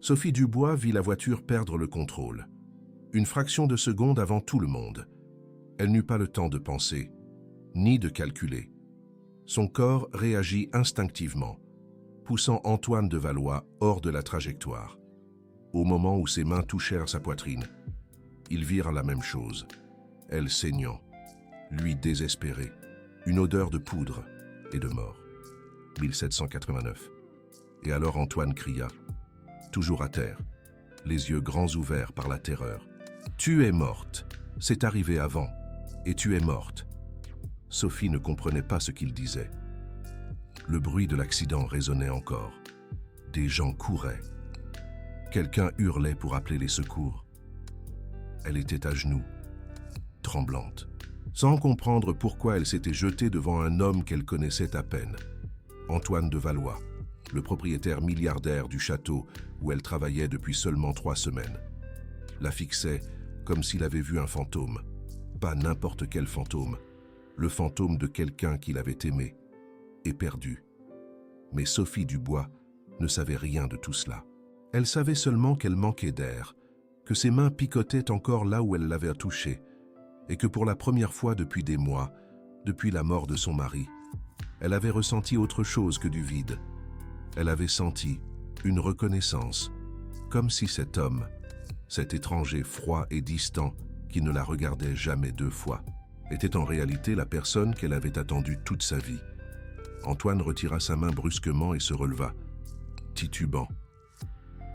Sophie Dubois vit la voiture perdre le contrôle. Une fraction de seconde avant tout le monde. Elle n'eut pas le temps de penser, ni de calculer. Son corps réagit instinctivement, poussant Antoine de Valois hors de la trajectoire. Au moment où ses mains touchèrent sa poitrine, ils virent la même chose. Elle saignant, lui désespéré, une odeur de poudre et de mort. 1789. Et alors Antoine cria, toujours à terre, les yeux grands ouverts par la terreur. « Tu es morte, c'est arrivé avant, et tu es morte. » Sophie ne comprenait pas ce qu'il disait. Le bruit de l'accident résonnait encore. Des gens couraient. Quelqu'un hurlait pour appeler les secours. Elle était à genoux, tremblante, sans comprendre pourquoi elle s'était jetée devant un homme qu'elle connaissait à peine. Antoine de Valois, le propriétaire milliardaire du château où elle travaillait depuis seulement 3 semaines. La fixait comme s'il avait vu un fantôme. Pas n'importe quel fantôme, le fantôme de quelqu'un qu'il avait aimé et perdu. Mais Sophie Dubois ne savait rien de tout cela. Elle savait seulement qu'elle manquait d'air, que ses mains picotaient encore là où elle l'avait touché, et que pour la première fois depuis des mois, depuis la mort de son mari, elle avait ressenti autre chose que du vide. Elle avait senti une reconnaissance, comme si cet homme, cet étranger froid et distant qui ne la regardait jamais 2 fois, était en réalité la personne qu'elle avait attendue toute sa vie. Antoine retira sa main brusquement et se releva, titubant.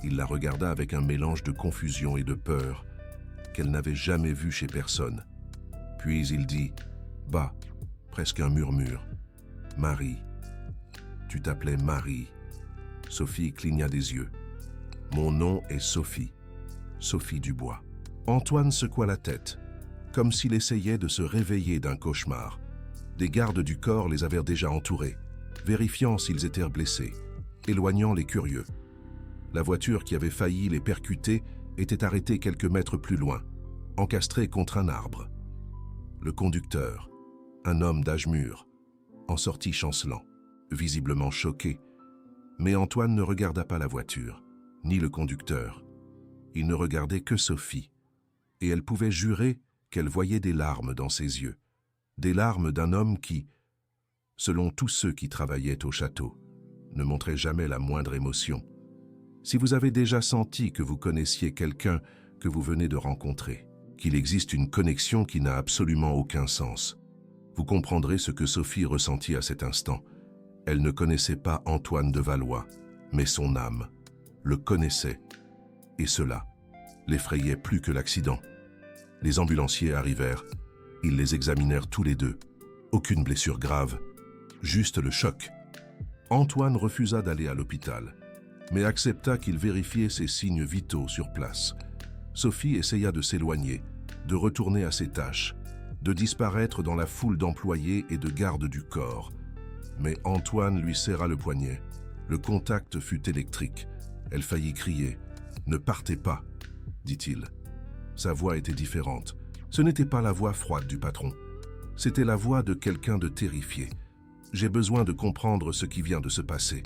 Il la regarda avec un mélange de confusion et de peur qu'elle n'avait jamais vu chez personne. Puis il dit, bas, presque un murmure, « Marie, tu t'appelais Marie. » Sophie cligna des yeux. « Mon nom est Sophie, Sophie Dubois. » Antoine secoua la tête, comme s'il essayait de se réveiller d'un cauchemar. Des gardes du corps les avaient déjà entourés, vérifiant s'ils étaient blessés, éloignant les curieux. La voiture qui avait failli les percuter était arrêtée quelques mètres plus loin, encastrée contre un arbre. Le conducteur, un homme d'âge mûr, en sortit chancelant, visiblement choqué. Mais Antoine ne regarda pas la voiture, ni le conducteur. Il ne regardait que Sophie, et elle pouvait jurer qu'elle voyait des larmes dans ses yeux, des larmes d'un homme qui, selon tous ceux qui travaillaient au château, ne montrait jamais la moindre émotion. Si vous avez déjà senti que vous connaissiez quelqu'un que vous venez de rencontrer, qu'il existe une connexion qui n'a absolument aucun sens, vous comprendrez ce que Sophie ressentit à cet instant. Elle ne connaissait pas Antoine de Valois, mais son âme le connaissait, et cela l'effrayait plus que l'accident. Les ambulanciers arrivèrent, ils les examinèrent tous les deux. Aucune blessure grave, juste le choc. Antoine refusa d'aller à l'hôpital, mais accepta qu'il vérifiait ses signes vitaux sur place. Sophie essaya de s'éloigner, de retourner à ses tâches, de disparaître dans la foule d'employés et de gardes du corps. Mais Antoine lui serra le poignet. Le contact fut électrique. Elle faillit crier. « Ne partez pas !» dit-il. Sa voix était différente. Ce n'était pas la voix froide du patron. C'était la voix de quelqu'un de terrifié. « J'ai besoin de comprendre ce qui vient de se passer. »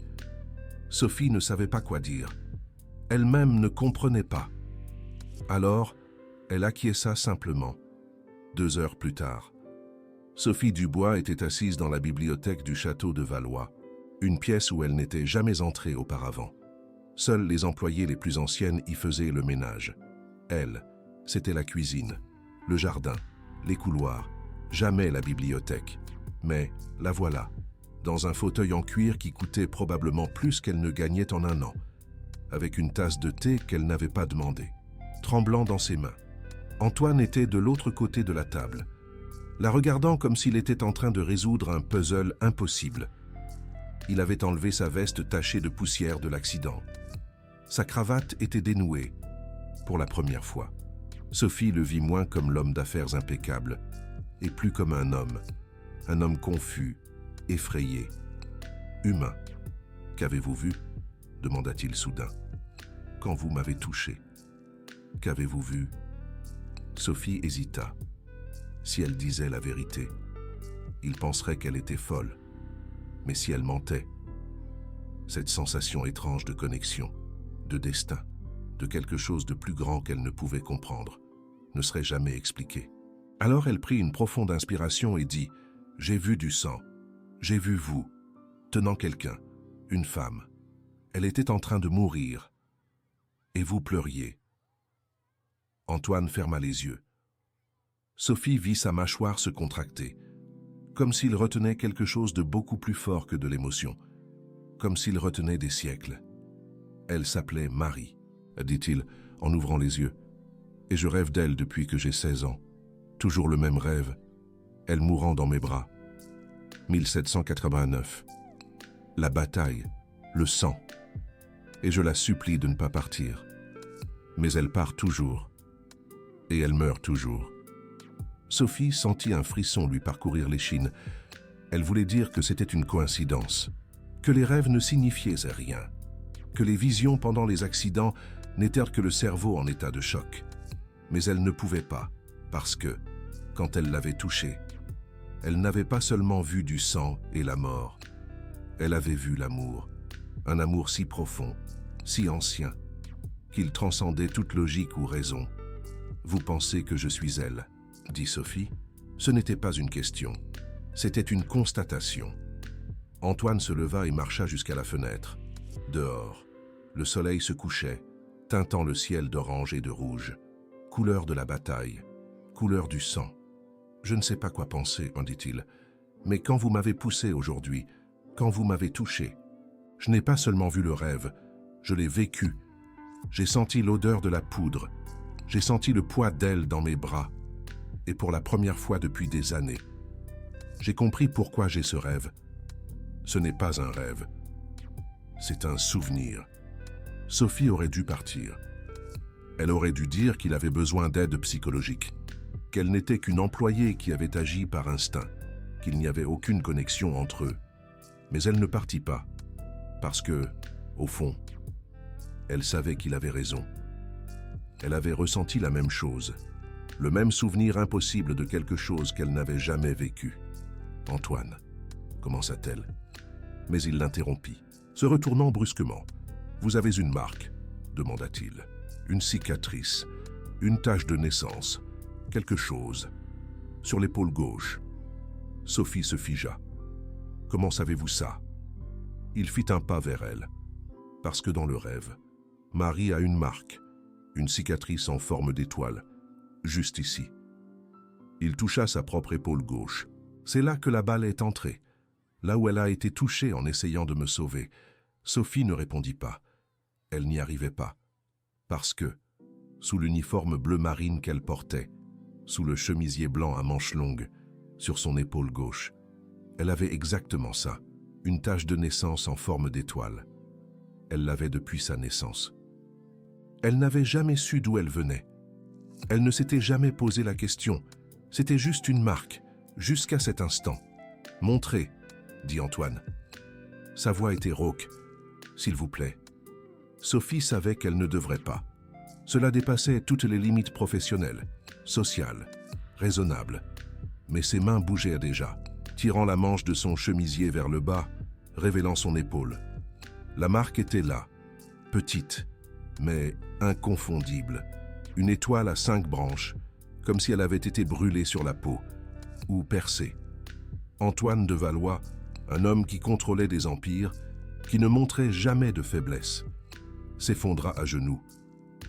Sophie ne savait pas quoi dire. Elle-même ne comprenait pas. Alors, elle acquiesça simplement. 2 heures plus tard, Sophie Dubois était assise dans la bibliothèque du château de Valois, une pièce où elle n'était jamais entrée auparavant. Seules les employées les plus anciennes y faisaient le ménage. Elle, c'était la cuisine, le jardin, les couloirs, jamais la bibliothèque. Mais la voilà, dans un fauteuil en cuir qui coûtait probablement plus qu'elle ne gagnait en 1 an, avec une tasse de thé qu'elle n'avait pas demandée, tremblant dans ses mains. Antoine était de l'autre côté de la table, la regardant comme s'il était en train de résoudre un puzzle impossible. Il avait enlevé sa veste tachée de poussière de l'accident. Sa cravate était dénouée, pour la première fois. Sophie le vit moins comme l'homme d'affaires impeccable, et plus comme un homme confus, effrayé, humain. « Qu'avez-vous vu ?» demanda-t-il soudain. « Quand vous m'avez touché. Qu'avez-vous vu ?» Sophie hésita. Si elle disait la vérité, il penserait qu'elle était folle. Mais si elle mentait, cette sensation étrange de connexion, de destin, de quelque chose de plus grand qu'elle ne pouvait comprendre, ne serait jamais expliqué. Alors elle prit une profonde inspiration et dit « J'ai vu du sang, j'ai vu vous, tenant quelqu'un, une femme. Elle était en train de mourir, et vous pleuriez. » Antoine ferma les yeux. Sophie vit sa mâchoire se contracter, comme s'il retenait quelque chose de beaucoup plus fort que de l'émotion, comme s'il retenait des siècles. Elle s'appelait Marie, dit-il en ouvrant les yeux, et je rêve d'elle depuis que j'ai 16 ans. Toujours le même rêve, elle mourant dans mes bras. 1789. La bataille, le sang. Et je la supplie de ne pas partir. Mais elle part toujours. Et elle meurt toujours. Sophie sentit un frisson lui parcourir l'échine. Elle voulait dire que c'était une coïncidence, que les rêves ne signifiaient rien, que les visions pendant les accidents n'étaient que le cerveau en état de choc. Mais elle ne pouvait pas, parce que, quand elle l'avait touché, elle n'avait pas seulement vu du sang et la mort, elle avait vu l'amour, un amour si profond, si ancien, qu'il transcendait toute logique ou raison. « Vous pensez que je suis elle ?» dit Sophie. Ce n'était pas une question, c'était une constatation. Antoine se leva et marcha jusqu'à la fenêtre. Dehors, le soleil se couchait, teintant le ciel d'orange et de rouge, couleur de la bataille, couleur du sang. « Je ne sais pas quoi penser, » dit-il, « mais quand vous m'avez poussé aujourd'hui, quand vous m'avez touché, je n'ai pas seulement vu le rêve, je l'ai vécu. J'ai senti l'odeur de la poudre, j'ai senti le poids d'elle dans mes bras, et pour la première fois depuis des années, j'ai compris pourquoi j'ai ce rêve. Ce n'est pas un rêve, c'est un souvenir. » Sophie aurait dû partir. Elle aurait dû dire qu'il avait besoin d'aide psychologique, qu'elle n'était qu'une employée qui avait agi par instinct, qu'il n'y avait aucune connexion entre eux. Mais elle ne partit pas, parce que, au fond, elle savait qu'il avait raison. Elle avait ressenti la même chose, le même souvenir impossible de quelque chose qu'elle n'avait jamais vécu. « Antoine », commença-t-elle, mais il l'interrompit, se retournant brusquement. « Vous avez une marque ?» demanda-t-il. « Une cicatrice, une tache de naissance, quelque chose, sur l'épaule gauche. » Sophie se figea. « Comment savez-vous ça ?» Il fit un pas vers elle, parce que dans le rêve, Marie a une marque, une cicatrice en forme d'étoile, juste ici. Il toucha sa propre épaule gauche. C'est là que la balle est entrée, là où elle a été touchée en essayant de me sauver. Sophie ne répondit pas. Elle n'y arrivait pas, parce que, sous l'uniforme bleu marine qu'elle portait, sous le chemisier blanc à manches longues, sur son épaule gauche, elle avait exactement ça, une tache de naissance en forme d'étoile. Elle l'avait depuis sa naissance. Elle n'avait jamais su d'où elle venait. Elle ne s'était jamais posé la question. C'était juste une marque, jusqu'à cet instant. « Montrez », dit Antoine. Sa voix était rauque. « S'il vous plaît. » Sophie savait qu'elle ne devrait pas. Cela dépassait toutes les limites professionnelles, sociales, raisonnables. Mais ses mains bougeaient déjà, tirant la manche de son chemisier vers le bas, révélant son épaule. La marque était là, petite, mais inconfondible. Une étoile à 5 branches, comme si elle avait été brûlée sur la peau, ou percée. Antoine de Valois, un homme qui contrôlait des empires, qui ne montrait jamais de faiblesse, s'effondra à genoux.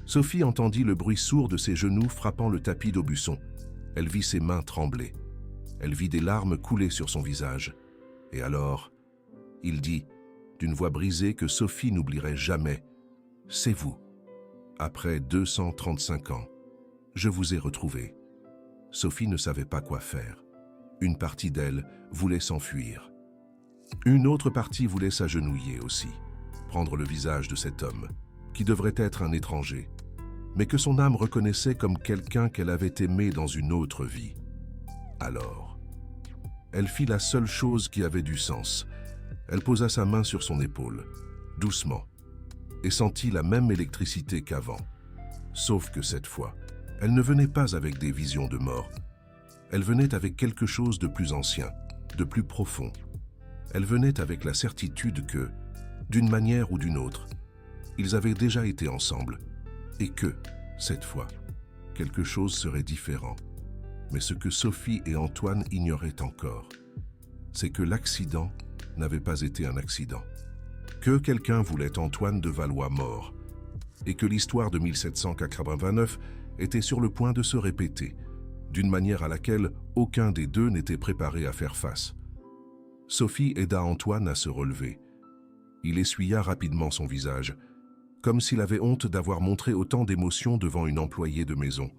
Sophie entendit le bruit sourd de ses genoux frappant le tapis d'Aubusson. Elle vit ses mains trembler. Elle vit des larmes couler sur son visage. Et alors, il dit, d'une voix brisée que Sophie n'oublierait jamais, « C'est vous. Après 235 ans, je vous ai retrouvé. » Sophie ne savait pas quoi faire. Une partie d'elle voulait s'enfuir. Une autre partie voulait s'agenouiller aussi, prendre le visage de cet homme, qui devrait être un étranger, mais que son âme reconnaissait comme quelqu'un qu'elle avait aimé dans une autre vie. Alors, elle fit la seule chose qui avait du sens. Elle posa sa main sur son épaule, doucement, et sentit la même électricité qu'avant. Sauf que cette fois, elle ne venait pas avec des visions de mort. Elle venait avec quelque chose de plus ancien, de plus profond. Elle venait avec la certitude que, d'une manière ou d'une autre, ils avaient déjà été ensemble, Et que, cette fois, quelque chose serait différent. Mais ce que Sophie et Antoine ignoraient encore, c'est que l'accident n'avait pas été un accident. Que quelqu'un voulait Antoine de Valois mort, et que l'histoire de 1789 était sur le point de se répéter, d'une manière à laquelle aucun des deux n'était préparé à faire face. Sophie aida Antoine à se relever. Il essuya rapidement son visage, comme s'il avait honte d'avoir montré autant d'émotions devant une employée de maison.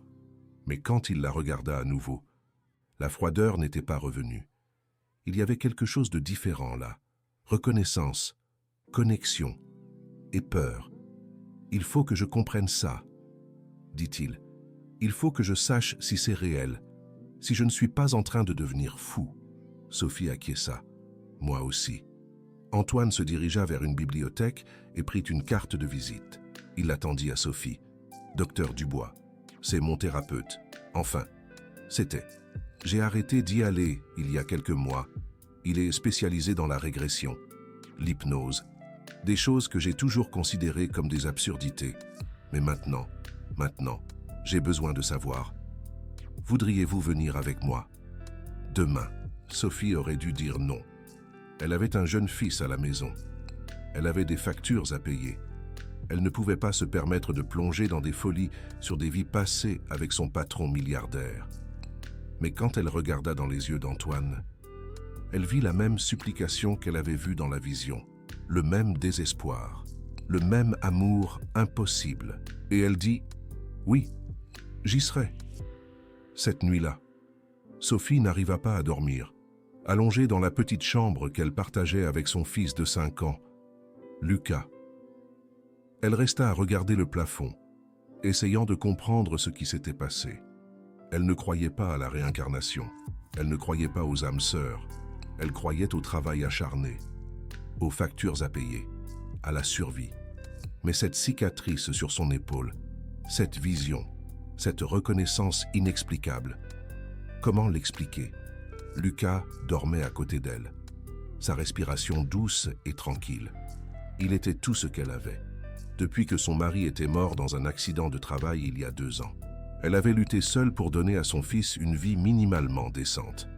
Mais quand il la regarda à nouveau, la froideur n'était pas revenue. Il y avait quelque chose de différent là. Reconnaissance, connexion et peur. « Il faut que je comprenne ça, » dit-il. « Il faut que je sache si c'est réel, si je ne suis pas en train de devenir fou. » Sophie acquiesça. « Moi aussi. » Antoine se dirigea vers une bibliothèque et prit une carte de visite. Il l'attendit à Sophie. « Docteur Dubois, c'est mon thérapeute. Enfin, c'était. J'ai arrêté d'y aller il y a quelques mois. Il est spécialisé dans la régression, l'hypnose, des choses que j'ai toujours considérées comme des absurdités. Mais maintenant, j'ai besoin de savoir. Voudriez-vous venir avec moi? Demain. » Sophie aurait dû dire non. Elle avait un jeune fils à la maison. Elle avait des factures à payer. Elle ne pouvait pas se permettre de plonger dans des folies sur des vies passées avec son patron milliardaire. Mais quand elle regarda dans les yeux d'Antoine, elle vit la même supplication qu'elle avait vue dans la vision, le même désespoir, le même amour impossible. Et elle dit « Oui, j'y serai. » Cette nuit-là, Sophie n'arriva pas à dormir. Allongée dans la petite chambre qu'elle partageait avec son fils de 5 ans, Lucas. Elle resta à regarder le plafond, essayant de comprendre ce qui s'était passé. Elle ne croyait pas à la réincarnation, elle ne croyait pas aux âmes sœurs, elle croyait au travail acharné, aux factures à payer, à la survie. Mais cette cicatrice sur son épaule, cette vision, cette reconnaissance inexplicable, comment l'expliquer? Lucas dormait à côté d'elle, sa respiration douce et tranquille. Il était tout ce qu'elle avait. Depuis que son mari était mort dans un accident de travail il y a 2 ans, elle avait lutté seule pour donner à son fils une vie minimalement décente.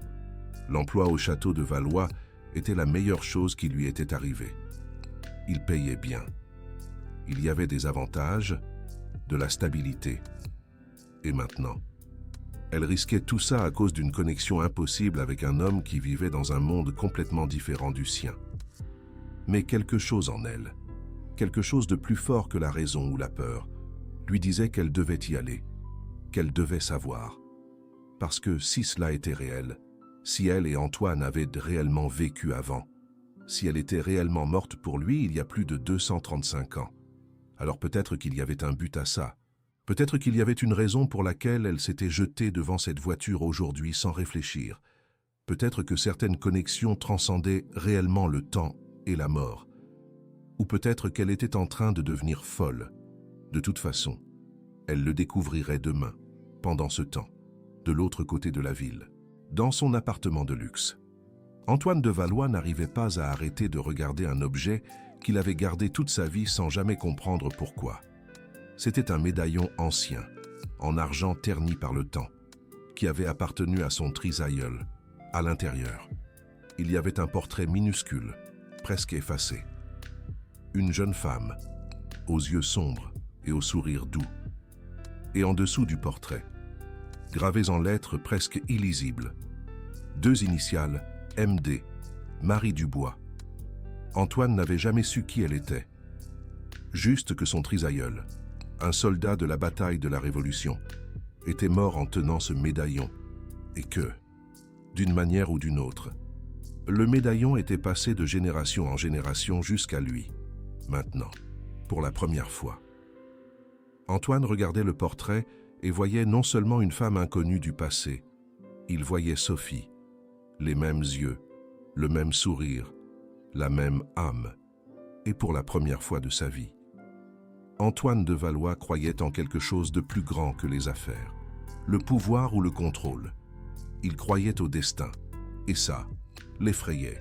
L'emploi au château de Valois était la meilleure chose qui lui était arrivée. Il payait bien. Il y avait des avantages, de la stabilité. Et maintenant, elle risquait tout ça à cause d'une connexion impossible avec un homme qui vivait dans un monde complètement différent du sien. Mais quelque chose en elle, quelque chose de plus fort que la raison ou la peur, lui disait qu'elle devait y aller, qu'elle devait savoir. Parce que si cela était réel, si elle et Antoine avaient réellement vécu avant, si elle était réellement morte pour lui il y a plus de 235 ans, alors peut-être qu'il y avait un but à ça. Peut-être qu'il y avait une raison pour laquelle elle s'était jetée devant cette voiture aujourd'hui sans réfléchir. Peut-être que certaines connexions transcendaient réellement le temps et la mort. Ou peut-être qu'elle était en train de devenir folle. De toute façon, elle le découvrirait demain, pendant ce temps, de l'autre côté de la ville, dans son appartement de luxe. Antoine de Valois n'arrivait pas à arrêter de regarder un objet qu'il avait gardé toute sa vie sans jamais comprendre pourquoi. C'était un médaillon ancien, en argent terni par le temps, qui avait appartenu à son trisaïeul. À l'intérieur, il y avait un portrait minuscule, presque effacé. Une jeune femme, aux yeux sombres et au sourire doux. Et en dessous du portrait, gravées en lettres presque illisibles, 2 initiales, MD, Marie Dubois. Antoine n'avait jamais su qui elle était. Juste que son trisaïeul, un soldat de la bataille de la Révolution, était mort en tenant ce médaillon, et que, d'une manière ou d'une autre, le médaillon était passé de génération en génération jusqu'à lui, maintenant, pour la première fois. Antoine regardait le portrait et voyait non seulement une femme inconnue du passé, il voyait Sophie, les mêmes yeux, le même sourire, la même âme, et pour la première fois de sa vie. Antoine de Valois croyait en quelque chose de plus grand que les affaires, le pouvoir ou le contrôle. Il croyait au destin, et ça l'effrayait.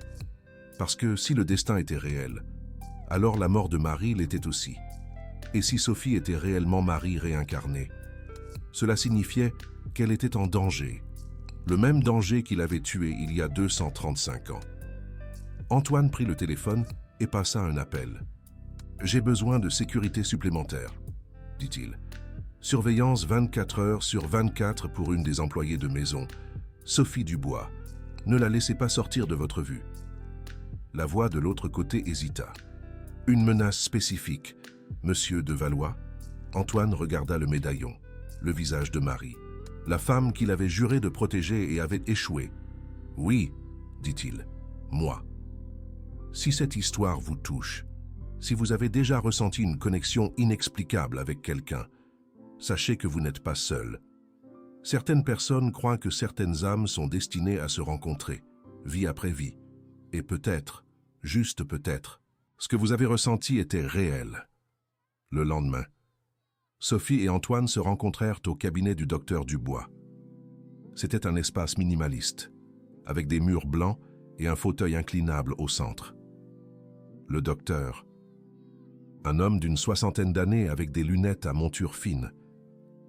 Parce que si le destin était réel, alors la mort de Marie l'était aussi. Et si Sophie était réellement Marie réincarnée? Cela signifiait qu'elle était en danger, le même danger qu'il avait tué il y a 235 ans. Antoine prit le téléphone et passa un appel. « J'ai besoin de sécurité supplémentaire », dit-il. « Surveillance 24 heures sur 24 pour une des employées de maison, Sophie Dubois. Ne la laissez pas sortir de votre vue. » La voix de l'autre côté hésita. « Une menace spécifique, Monsieur de Valois ?» Antoine regarda le médaillon, le visage de Marie, la femme qu'il avait juré de protéger et avait échoué. « Oui, dit-il, moi. Si cette histoire vous touche, si vous avez déjà ressenti une connexion inexplicable avec quelqu'un, sachez que vous n'êtes pas seul. Certaines personnes croient que certaines âmes sont destinées à se rencontrer, vie après vie. Et peut-être, juste peut-être, ce que vous avez ressenti était réel. » Le lendemain, Sophie et Antoine se rencontrèrent au cabinet du docteur Dubois. C'était un espace minimaliste, avec des murs blancs et un fauteuil inclinable au centre. Le docteur, un homme d'une soixantaine d'années avec des lunettes à monture fine,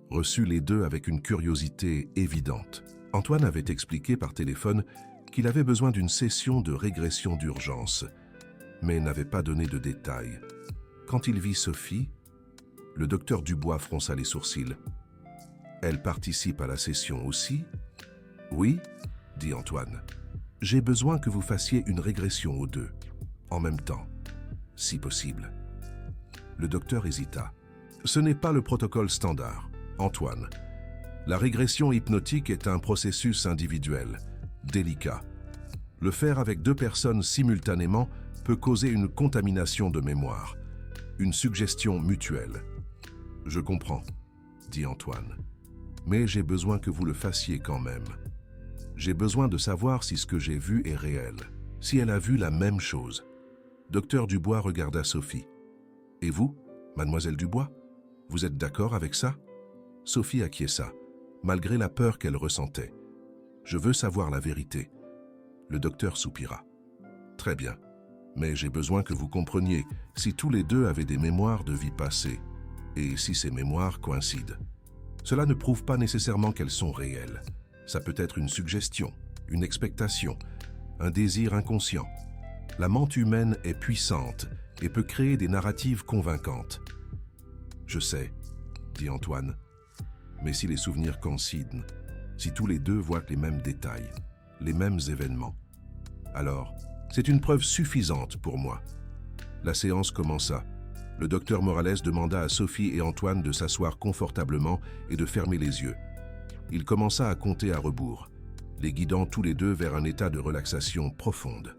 reçut les deux avec une curiosité évidente. Antoine avait expliqué par téléphone qu'il avait besoin d'une session de régression d'urgence, mais n'avait pas donné de détails. Quand il vit Sophie, le docteur Dubois fronça les sourcils. « Elle participe à la session aussi ?»« Oui, » dit Antoine. « J'ai besoin que vous fassiez une régression aux deux, en même temps, si possible. » Le docteur hésita. « Ce n'est pas le protocole standard, Antoine. La régression hypnotique est un processus individuel, délicat. Le faire avec deux personnes simultanément peut causer une contamination de mémoire, une suggestion mutuelle. »« Je comprends, » dit Antoine. « Mais j'ai besoin que vous le fassiez quand même. J'ai besoin de savoir si ce que j'ai vu est réel, si elle a vu la même chose. » Docteur Dubois regarda Sophie. « Et vous, mademoiselle Dubois, vous êtes d'accord avec ça ?» Sophie acquiesça, malgré la peur qu'elle ressentait. « Je veux savoir la vérité. » Le docteur soupira. « Très bien, mais j'ai besoin que vous compreniez si tous les deux avaient des mémoires de vie passée, et si ces mémoires coïncident. Cela ne prouve pas nécessairement qu'elles sont réelles. Ça peut être une suggestion, une expectation, un désir inconscient. La mente humaine est puissante et peut créer des narratives convaincantes. »« Je sais, » dit Antoine, « mais si les souvenirs coïncident, si tous les deux voient les mêmes détails, les mêmes événements, alors c'est une preuve suffisante pour moi. » La séance commença. Le docteur Morales demanda à Sophie et Antoine de s'asseoir confortablement et de fermer les yeux. Il commença à compter à rebours, les guidant tous les deux vers un état de relaxation profonde.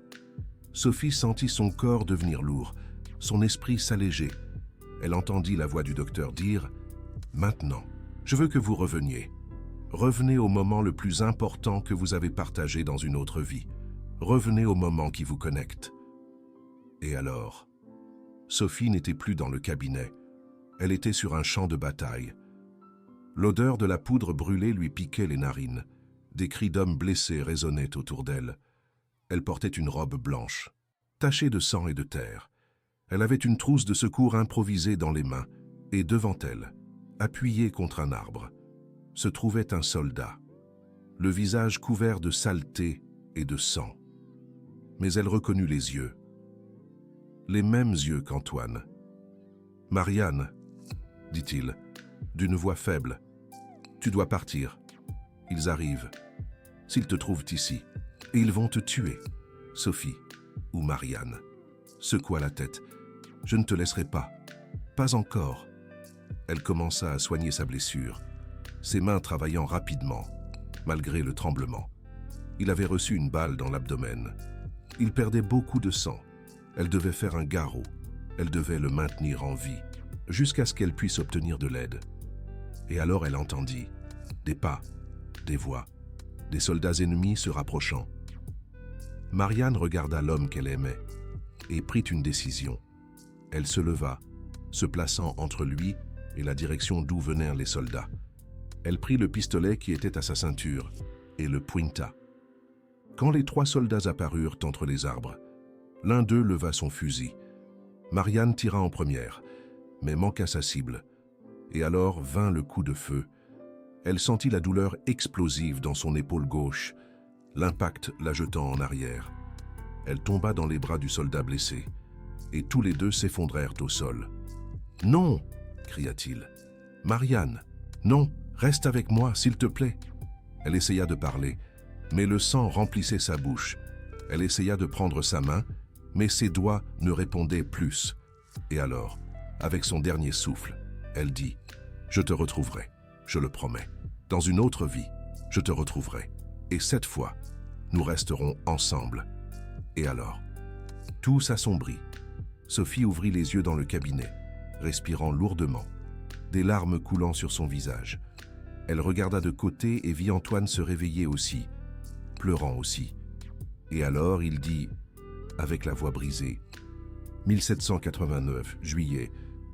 Sophie sentit son corps devenir lourd, son esprit s'alléger. Elle entendit la voix du docteur dire « Maintenant, je veux que vous reveniez. Revenez au moment le plus important que vous avez partagé dans une autre vie. Revenez au moment qui vous connecte. » Et alors, Sophie n'était plus dans le cabinet. Elle était sur un champ de bataille. L'odeur de la poudre brûlée lui piquait les narines. Des cris d'hommes blessés résonnaient autour d'elle. Elle portait une robe blanche, tachée de sang et de terre. Elle avait une trousse de secours improvisée dans les mains, et devant elle, appuyée contre un arbre, se trouvait un soldat, le visage couvert de saleté et de sang. Mais elle reconnut les yeux mêmes yeux qu'Antoine. « Marianne, » dit-il, d'une voix faible, « tu dois partir. Ils arrivent. S'ils te trouvent ici, et ils vont te tuer. » Sophie, ou Marianne, secoua la tête. « Je ne te laisserai pas. Pas encore. » Elle commença à soigner sa blessure, ses mains travaillant rapidement, malgré le tremblement. Il avait reçu une balle dans l'abdomen. Il perdait beaucoup de sang. Elle devait faire un garrot. Elle devait le maintenir en vie, jusqu'à ce qu'elle puisse obtenir de l'aide. Et alors elle entendit des pas, des voix, des soldats ennemis se rapprochant. Marianne regarda l'homme qu'elle aimait et prit une décision. Elle se leva, se plaçant entre lui et la direction d'où venaient les soldats. Elle prit le pistolet qui était à sa ceinture et le pointa. Quand les 3 soldats apparurent entre les arbres, l'un d'eux leva son fusil. Marianne tira en première, mais manqua sa cible. Et alors vint le coup de feu. Elle sentit la douleur explosive dans son épaule gauche, l'impact la jetant en arrière. Elle tomba dans les bras du soldat blessé, et tous les deux s'effondrèrent au sol. « Non !» cria-t-il. « Marianne, non, reste avec moi, s'il te plaît. » Elle essaya de parler, mais le sang remplissait sa bouche. Elle essaya de prendre sa main, mais ses doigts ne répondaient plus. Et alors, avec son dernier souffle, elle dit « Je te retrouverai, je le promets. Dans une autre vie, je te retrouverai. Et cette fois, nous resterons ensemble. » Et alors, tout s'assombrit. Sophie ouvrit les yeux dans le cabinet, respirant lourdement, des larmes coulant sur son visage. Elle regarda de côté et vit Antoine se réveiller aussi, pleurant aussi. Et alors il dit, avec la voix brisée, « 1789, juillet,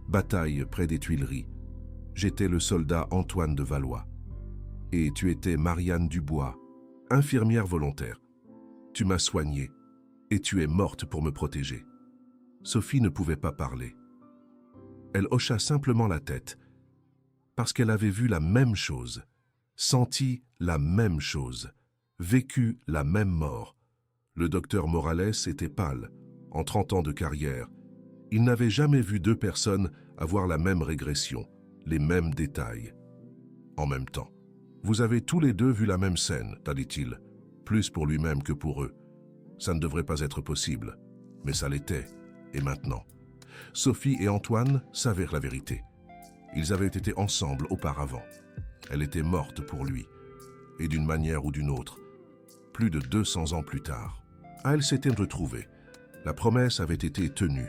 bataille près des Tuileries. J'étais le soldat Antoine de Valois. Et tu étais Marianne Dubois, infirmière volontaire. Tu m'as soignée, et tu es morte pour me protéger. » Sophie ne pouvait pas parler. Elle hocha simplement la tête, parce qu'elle avait vu la même chose, senti la même chose, vécu la même mort. Le docteur Morales était pâle, en 30 ans de carrière. Il n'avait jamais vu deux personnes avoir la même régression, les mêmes détails. En même temps, « Vous avez tous les deux vu la même scène, » dit-il, plus pour lui-même que pour eux. Ça ne devrait pas être possible, mais ça l'était, et maintenant. Sophie et Antoine savaient la vérité. Ils avaient été ensemble auparavant. Elle était morte pour lui, et d'une manière ou d'une autre, plus de 200 ans plus tard. Elle s'était retrouvée. La promesse avait été tenue,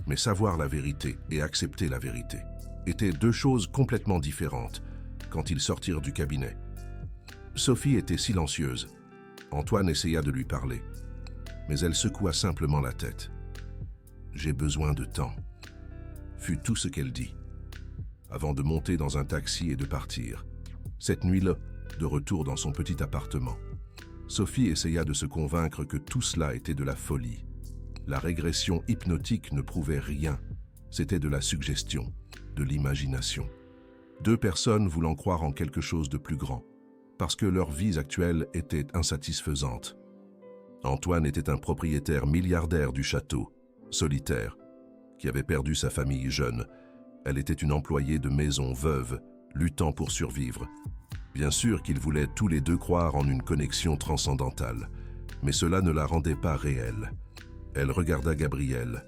mais savoir la vérité et accepter la vérité étaient deux choses complètement différentes quand ils sortirent du cabinet. Sophie était silencieuse. Antoine essaya de lui parler, mais elle secoua simplement la tête. « J'ai besoin de temps », fut tout ce qu'elle dit, avant de monter dans un taxi et de partir. Cette nuit-là, de retour dans son petit appartement, Sophie essaya de se convaincre que tout cela était de la folie. La régression hypnotique ne prouvait rien, c'était de la suggestion, de l'imagination. Deux personnes voulant croire en quelque chose de plus grand, parce que leurs vies actuelles étaient insatisfaisantes. Antoine était un propriétaire milliardaire du château, solitaire, qui avait perdu sa famille jeune. Elle était une employée de maison veuve, luttant pour survivre. Bien sûr qu'ils voulaient tous les deux croire en une connexion transcendantale, mais cela ne la rendait pas réelle. Elle regarda Gabriel,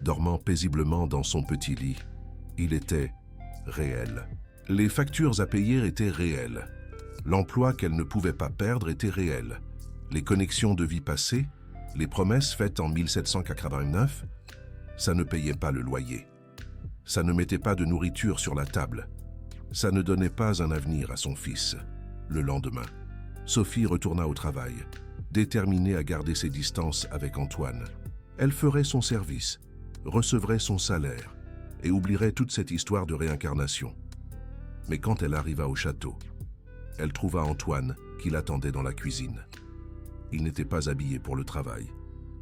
dormant paisiblement dans son petit lit. Il était réel. Les factures à payer étaient réelles. L'emploi qu'elle ne pouvait pas perdre était réel. Les connexions de vie passée, les promesses faites en 1789, ça ne payait pas le loyer. Ça ne mettait pas de nourriture sur la table. Ça ne donnait pas un avenir à son fils. Le lendemain, Sophie retourna au travail, déterminée à garder ses distances avec Antoine. Elle ferait son service, recevrait son salaire et oublierait toute cette histoire de réincarnation. Mais quand elle arriva au château, elle trouva Antoine qui l'attendait dans la cuisine. Il n'était pas habillé pour le travail.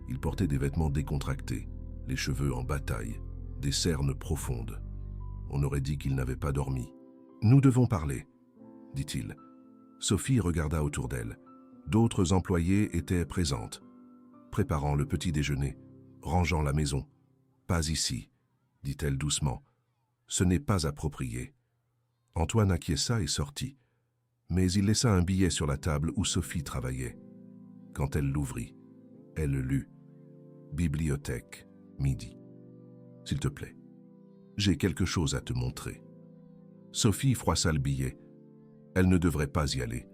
Il portait des vêtements décontractés, les cheveux en bataille, des cernes profondes. On aurait dit qu'il n'avait pas dormi. « Nous devons parler », dit-il. Sophie regarda autour d'elle. D'autres employées étaient présentes, préparant le petit déjeuner, rangeant la maison. « Pas ici », dit-elle doucement. « Ce n'est pas approprié. » Antoine acquiesça et sortit, mais il laissa un billet sur la table où Sophie travaillait. Quand elle l'ouvrit, elle lut « Bibliothèque, midi. S'il te plaît, j'ai quelque chose à te montrer. » Sophie froissa le billet. Elle ne devrait pas y aller.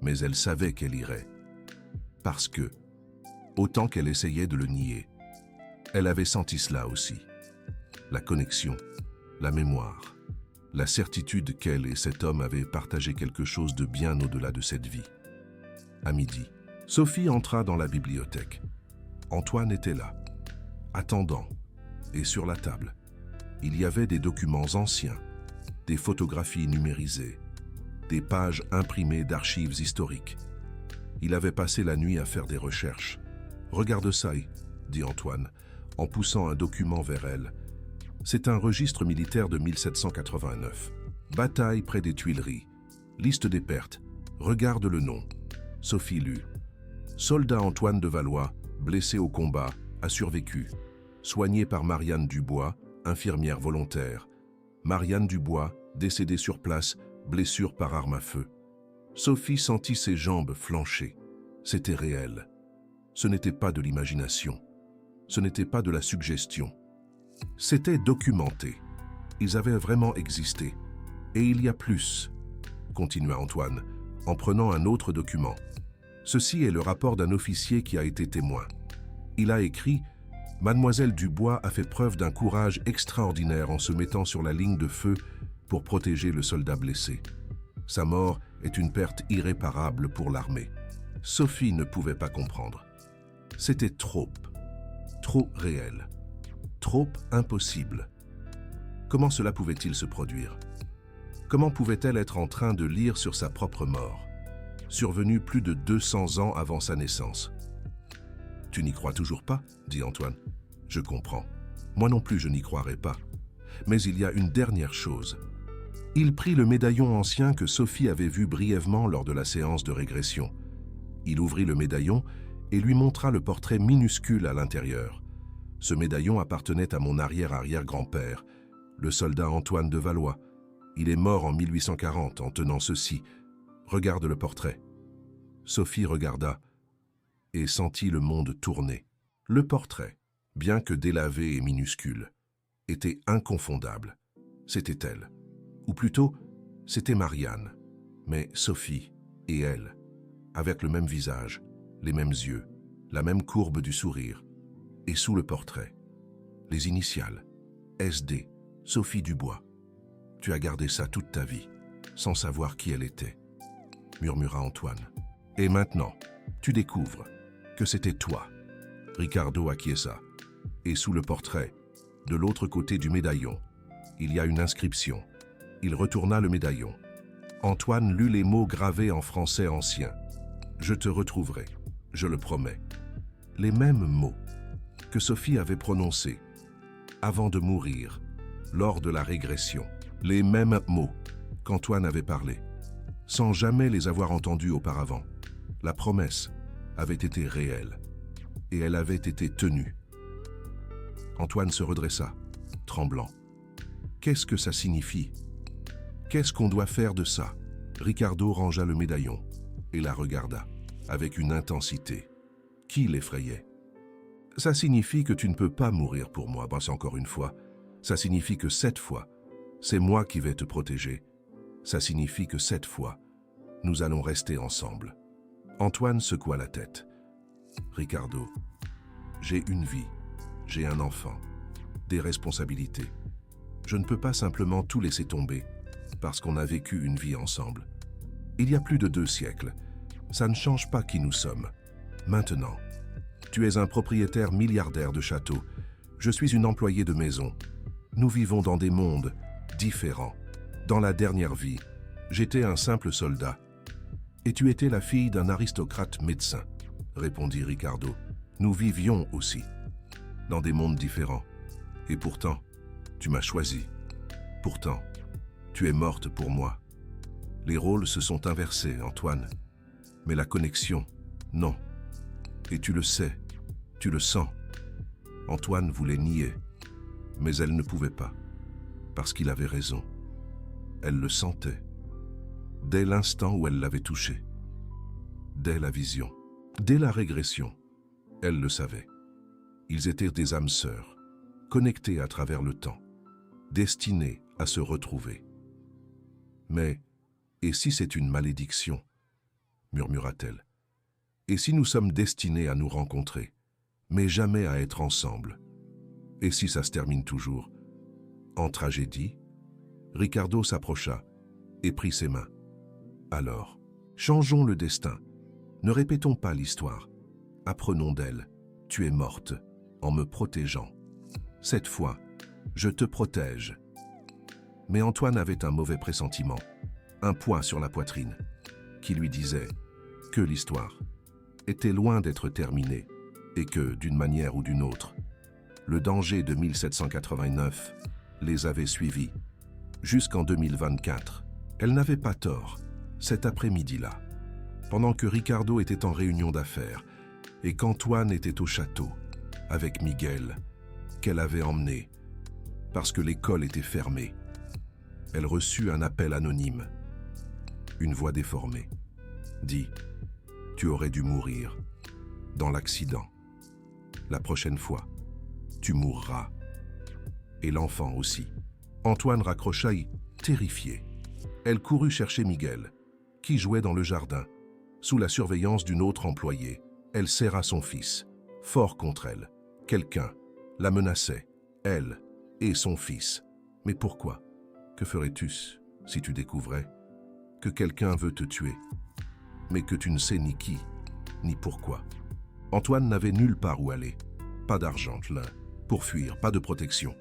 Mais elle savait qu'elle irait. Parce que, autant qu'elle essayait de le nier, elle avait senti cela aussi. La connexion, la mémoire, la certitude qu'elle et cet homme avaient partagé quelque chose de bien au-delà de cette vie. À midi, Sophie entra dans la bibliothèque. Antoine était là, attendant, et sur la table, il y avait des documents anciens, des photographies numérisées, des pages imprimées d'archives historiques. Il avait passé la nuit à faire des recherches. « Regarde ça », dit Antoine, en poussant un document vers elle. C'est un registre militaire de 1789. Bataille près des Tuileries. Liste des pertes. Regarde le nom. Sophie lut. Soldat Antoine de Valois, blessé au combat, a survécu. Soigné par Marianne Dubois, infirmière volontaire. Marianne Dubois, décédée sur place, blessure par arme à feu. Sophie sentit ses jambes flancher. C'était réel. Ce n'était pas de l'imagination. Ce n'était pas de la suggestion. C'était documenté. Ils avaient vraiment existé. Et il y a plus, continua Antoine, en prenant un autre document. Ceci est le rapport d'un officier qui a été témoin. Il a écrit « Mademoiselle Dubois a fait preuve d'un courage extraordinaire en se mettant sur la ligne de feu pour protéger le soldat blessé. Sa mort est une perte irréparable pour l'armée. » Sophie ne pouvait pas comprendre. C'était trop réel, trop impossible. Comment cela pouvait-il se produire? Comment pouvait-elle être en train de lire sur sa propre mort, survenue plus de 200 ans avant sa naissance? « Tu n'y crois toujours pas ?» dit Antoine. « Je comprends. Moi non plus je n'y croirais pas. Mais il y a une dernière chose. » Il prit le médaillon ancien que Sophie avait vu brièvement lors de la séance de régression. Il ouvrit le médaillon et lui montra le portrait minuscule à l'intérieur. Ce médaillon appartenait à mon arrière-arrière-grand-père, le soldat Antoine de Valois. Il est mort en 1840 en tenant ceci. Regarde le portrait. Sophie regarda et sentit le monde tourner. Le portrait, bien que délavé et minuscule, était inconfondable. C'était elle. Ou plutôt, c'était Marianne. Mais Sophie et elle, avec le même visage, les mêmes yeux, la même courbe du sourire. Et sous le portrait, les initiales, SD, Sophie Dubois. Tu as gardé ça toute ta vie, sans savoir qui elle était, murmura Antoine. Et maintenant, tu découvres que c'était toi. Ricardo acquiesça. Et sous le portrait, de l'autre côté du médaillon, il y a une inscription. Il retourna le médaillon. Antoine lut les mots gravés en français ancien. Je te retrouverai, je le promets. Les mêmes mots que Sophie avait prononcés avant de mourir, lors de la régression. Les mêmes mots qu'Antoine avait parlé, sans jamais les avoir entendus auparavant. La promesse avait été réelle et elle avait été tenue. Antoine se redressa, tremblant. Qu'est-ce que ça signifie? Qu'est-ce qu'on doit faire de ça? Ricardo rangea le médaillon et la regarda avec une intensité qui l'effrayait. Ça signifie que tu ne peux pas mourir pour moi, c'est encore une fois. Ça signifie que cette fois, c'est moi qui vais te protéger. Ça signifie que cette fois, nous allons rester ensemble. Antoine secoua la tête. Ricardo, j'ai une vie, j'ai un enfant, des responsabilités. Je ne peux pas simplement tout laisser tomber parce qu'on a vécu une vie ensemble. Il y a plus de 2 siècles, ça ne change pas qui nous sommes. Maintenant, tu es un propriétaire milliardaire de château. Je suis une employée de maison. Nous vivons dans des mondes différents. Dans la dernière vie, j'étais un simple soldat. Et tu étais la fille d'un aristocrate médecin, répondit Ricardo. Nous vivions aussi, dans des mondes différents. Et pourtant, tu m'as choisi. Pourtant, tu es morte pour moi. Les rôles se sont inversés, Antoine. Mais la connexion, non. Et tu le sais, tu le sens. Antoine voulait nier, mais elle ne pouvait pas, parce qu'il avait raison. Elle le sentait, dès l'instant où elle l'avait touché, dès la vision, dès la régression. Elle le savait. Ils étaient des âmes sœurs, connectées à travers le temps, destinées à se retrouver. Mais, et si c'est une malédiction, murmura-t-elle. Et si nous sommes destinés à nous rencontrer, mais jamais à être ensemble? Et si ça se termine toujours en tragédie? Ricardo s'approcha et prit ses mains. Alors, changeons le destin. Ne répétons pas l'histoire. Apprenons d'elle. Tu es morte en me protégeant. Cette fois, je te protège. Mais Antoine avait un mauvais pressentiment, un poids sur la poitrine, qui lui disait que l'histoire était loin d'être terminée et que, d'une manière ou d'une autre, Le danger de 1789 les avait suivis. Jusqu'en 2024, elle n'avait pas tort, cet après-midi-là, pendant que Ricardo était en réunion d'affaires et qu'Antoine était au château avec Miguel, qu'elle avait emmené, parce que l'école était fermée. Elle reçut un appel anonyme. Une voix déformée dit « Tu aurais dû mourir dans l'accident. La prochaine fois, tu mourras. » Et l'enfant aussi. Antoine raccrocha, terrifié. Elle courut chercher Miguel, qui jouait dans le jardin. Sous la surveillance d'une autre employée, elle serra son fils, fort contre elle. Quelqu'un la menaçait, elle et son fils. Mais pourquoi? Que ferais-tu si tu découvrais que quelqu'un veut te tuer, mais que tu ne sais ni qui, ni pourquoi? Antoine n'avait nulle part où aller. Pas d'argent, là, pour fuir, pas de protection.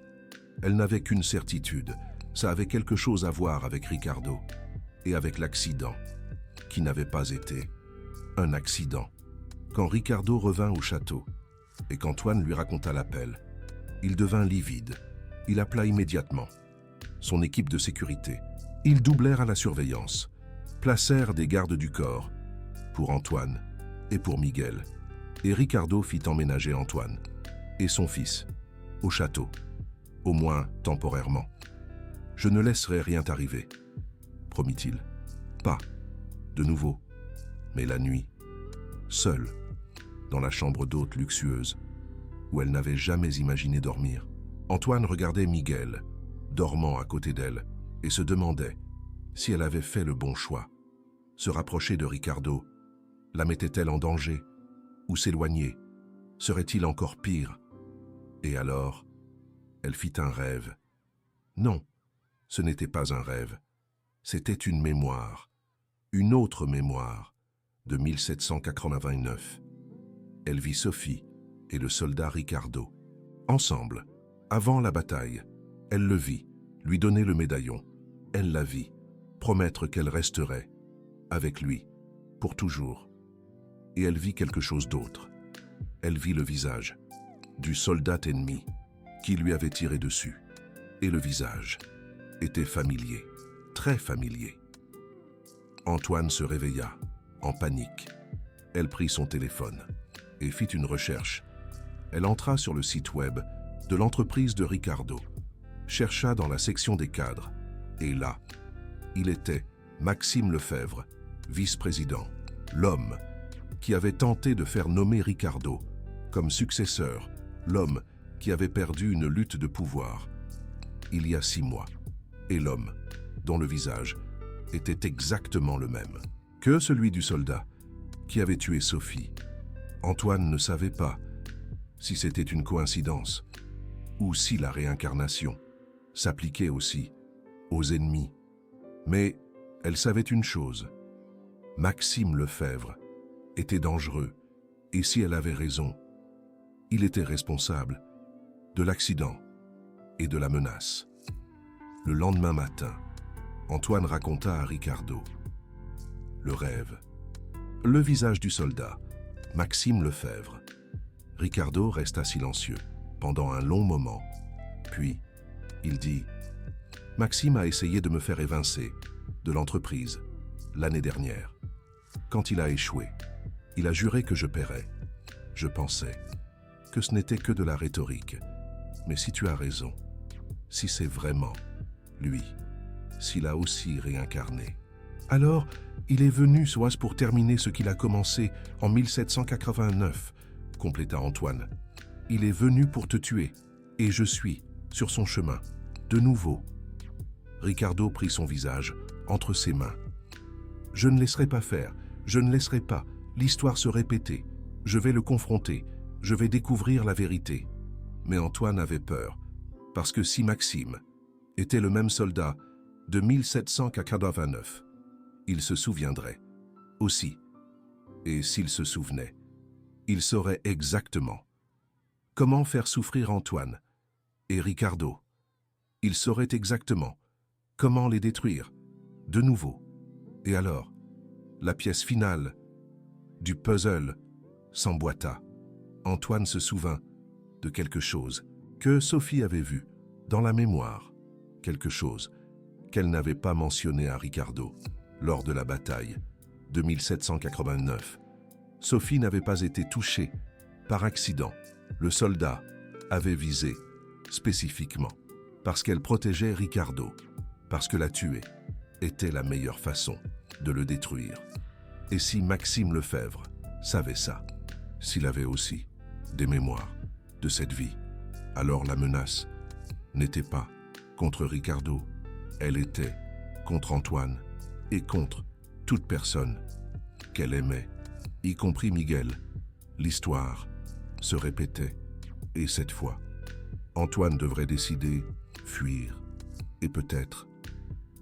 Elle n'avait qu'une certitude, ça avait quelque chose à voir avec Ricardo et avec l'accident, qui n'avait pas été un accident. Quand Ricardo revint au château et qu'Antoine lui raconta l'appel, il devint livide. Il appela immédiatement son équipe de sécurité. Ils doublèrent à la surveillance, placèrent des gardes du corps pour Antoine et pour Miguel, et Ricardo fit emménager Antoine et son fils au château, au moins temporairement. « Je ne laisserai rien t'arriver, promit-il. Pas de nouveau, mais la nuit, seule, dans la chambre d'hôte luxueuse, où elle n'avait jamais imaginé dormir. » Antoine regardait Miguel, dormant à côté d'elle, et se demandait si elle avait fait le bon choix. Se rapprocher de Ricardo, la mettait-elle en danger? Ou s'éloigner? Serait-il encore pire? Et alors, elle fit un rêve. Non, ce n'était pas un rêve. C'était une mémoire, une autre mémoire, de 1789. Elle vit Sophie et le soldat Ricardo, ensemble, avant la bataille. Elle le vit, lui donner le médaillon. Elle la vit, promettre qu'elle resterait avec lui, pour toujours. Et elle vit quelque chose d'autre. Elle vit le visage du soldat ennemi qui lui avait tiré dessus. Et le visage était familier, très familier. Antoine se réveilla, en panique. Elle prit son téléphone et fit une recherche. Elle entra sur le site web de l'entreprise de Ricardo, chercha dans la section des cadres, et là, il était Maxime Lefebvre, vice-président, l'homme qui avait tenté de faire nommer Ricardo comme successeur, l'homme qui avait perdu une lutte de pouvoir il y a 6 mois, et l'homme dont le visage était exactement le même que celui du soldat qui avait tué Sophie. Antoine ne savait pas si c'était une coïncidence ou si la réincarnation s'appliquait aussi aux ennemis. Mais elle savait une chose, Maxime Lefebvre était dangereux, et si elle avait raison, il était responsable de l'accident et de la menace. Le lendemain matin, Antoine raconta à Ricardo le rêve, le visage du soldat, Maxime Lefebvre. Ricardo resta silencieux pendant un long moment, puis il dit « Maxime a essayé de me faire évincer de l'entreprise l'année dernière. Quand il a échoué, il a juré que je paierais. Je pensais que ce n'était que de la rhétorique. Mais si tu as raison, si c'est vraiment lui, s'il a aussi réincarné, alors il est venu soit pour terminer ce qu'il a commencé en 1789, compléta Antoine. Il est venu pour te tuer, et je suis sur son chemin, de nouveau. » Ricardo prit son visage entre ses mains. « Je ne laisserai pas faire, je ne laisserai pas l'histoire se répéter. Je vais le confronter, je vais découvrir la vérité. » Mais Antoine avait peur, parce que si Maxime était le même soldat de 1789, il se souviendrait aussi. Et s'il se souvenait, il saurait exactement comment faire souffrir Antoine et Ricardo. Il saurait exactement comment les détruire de nouveau. Et alors, la pièce finale du puzzle s'emboîta. Antoine se souvint de quelque chose. que Sophie avait vu, dans la mémoire, quelque chose qu'elle n'avait pas mentionné à Ricardo lors de la bataille de 1789. Sophie n'avait pas été touchée par accident. Le soldat avait visé spécifiquement parce qu'elle protégeait Ricardo, parce que la tuer était la meilleure façon de le détruire. Et si Maxime Lefebvre savait ça, s'il avait aussi des mémoires de cette vie, alors la menace n'était pas contre Ricardo, elle était contre Antoine et contre toute personne qu'elle aimait, y compris Miguel. L'histoire se répétait, et cette fois, Antoine devrait décider, fuir, et peut-être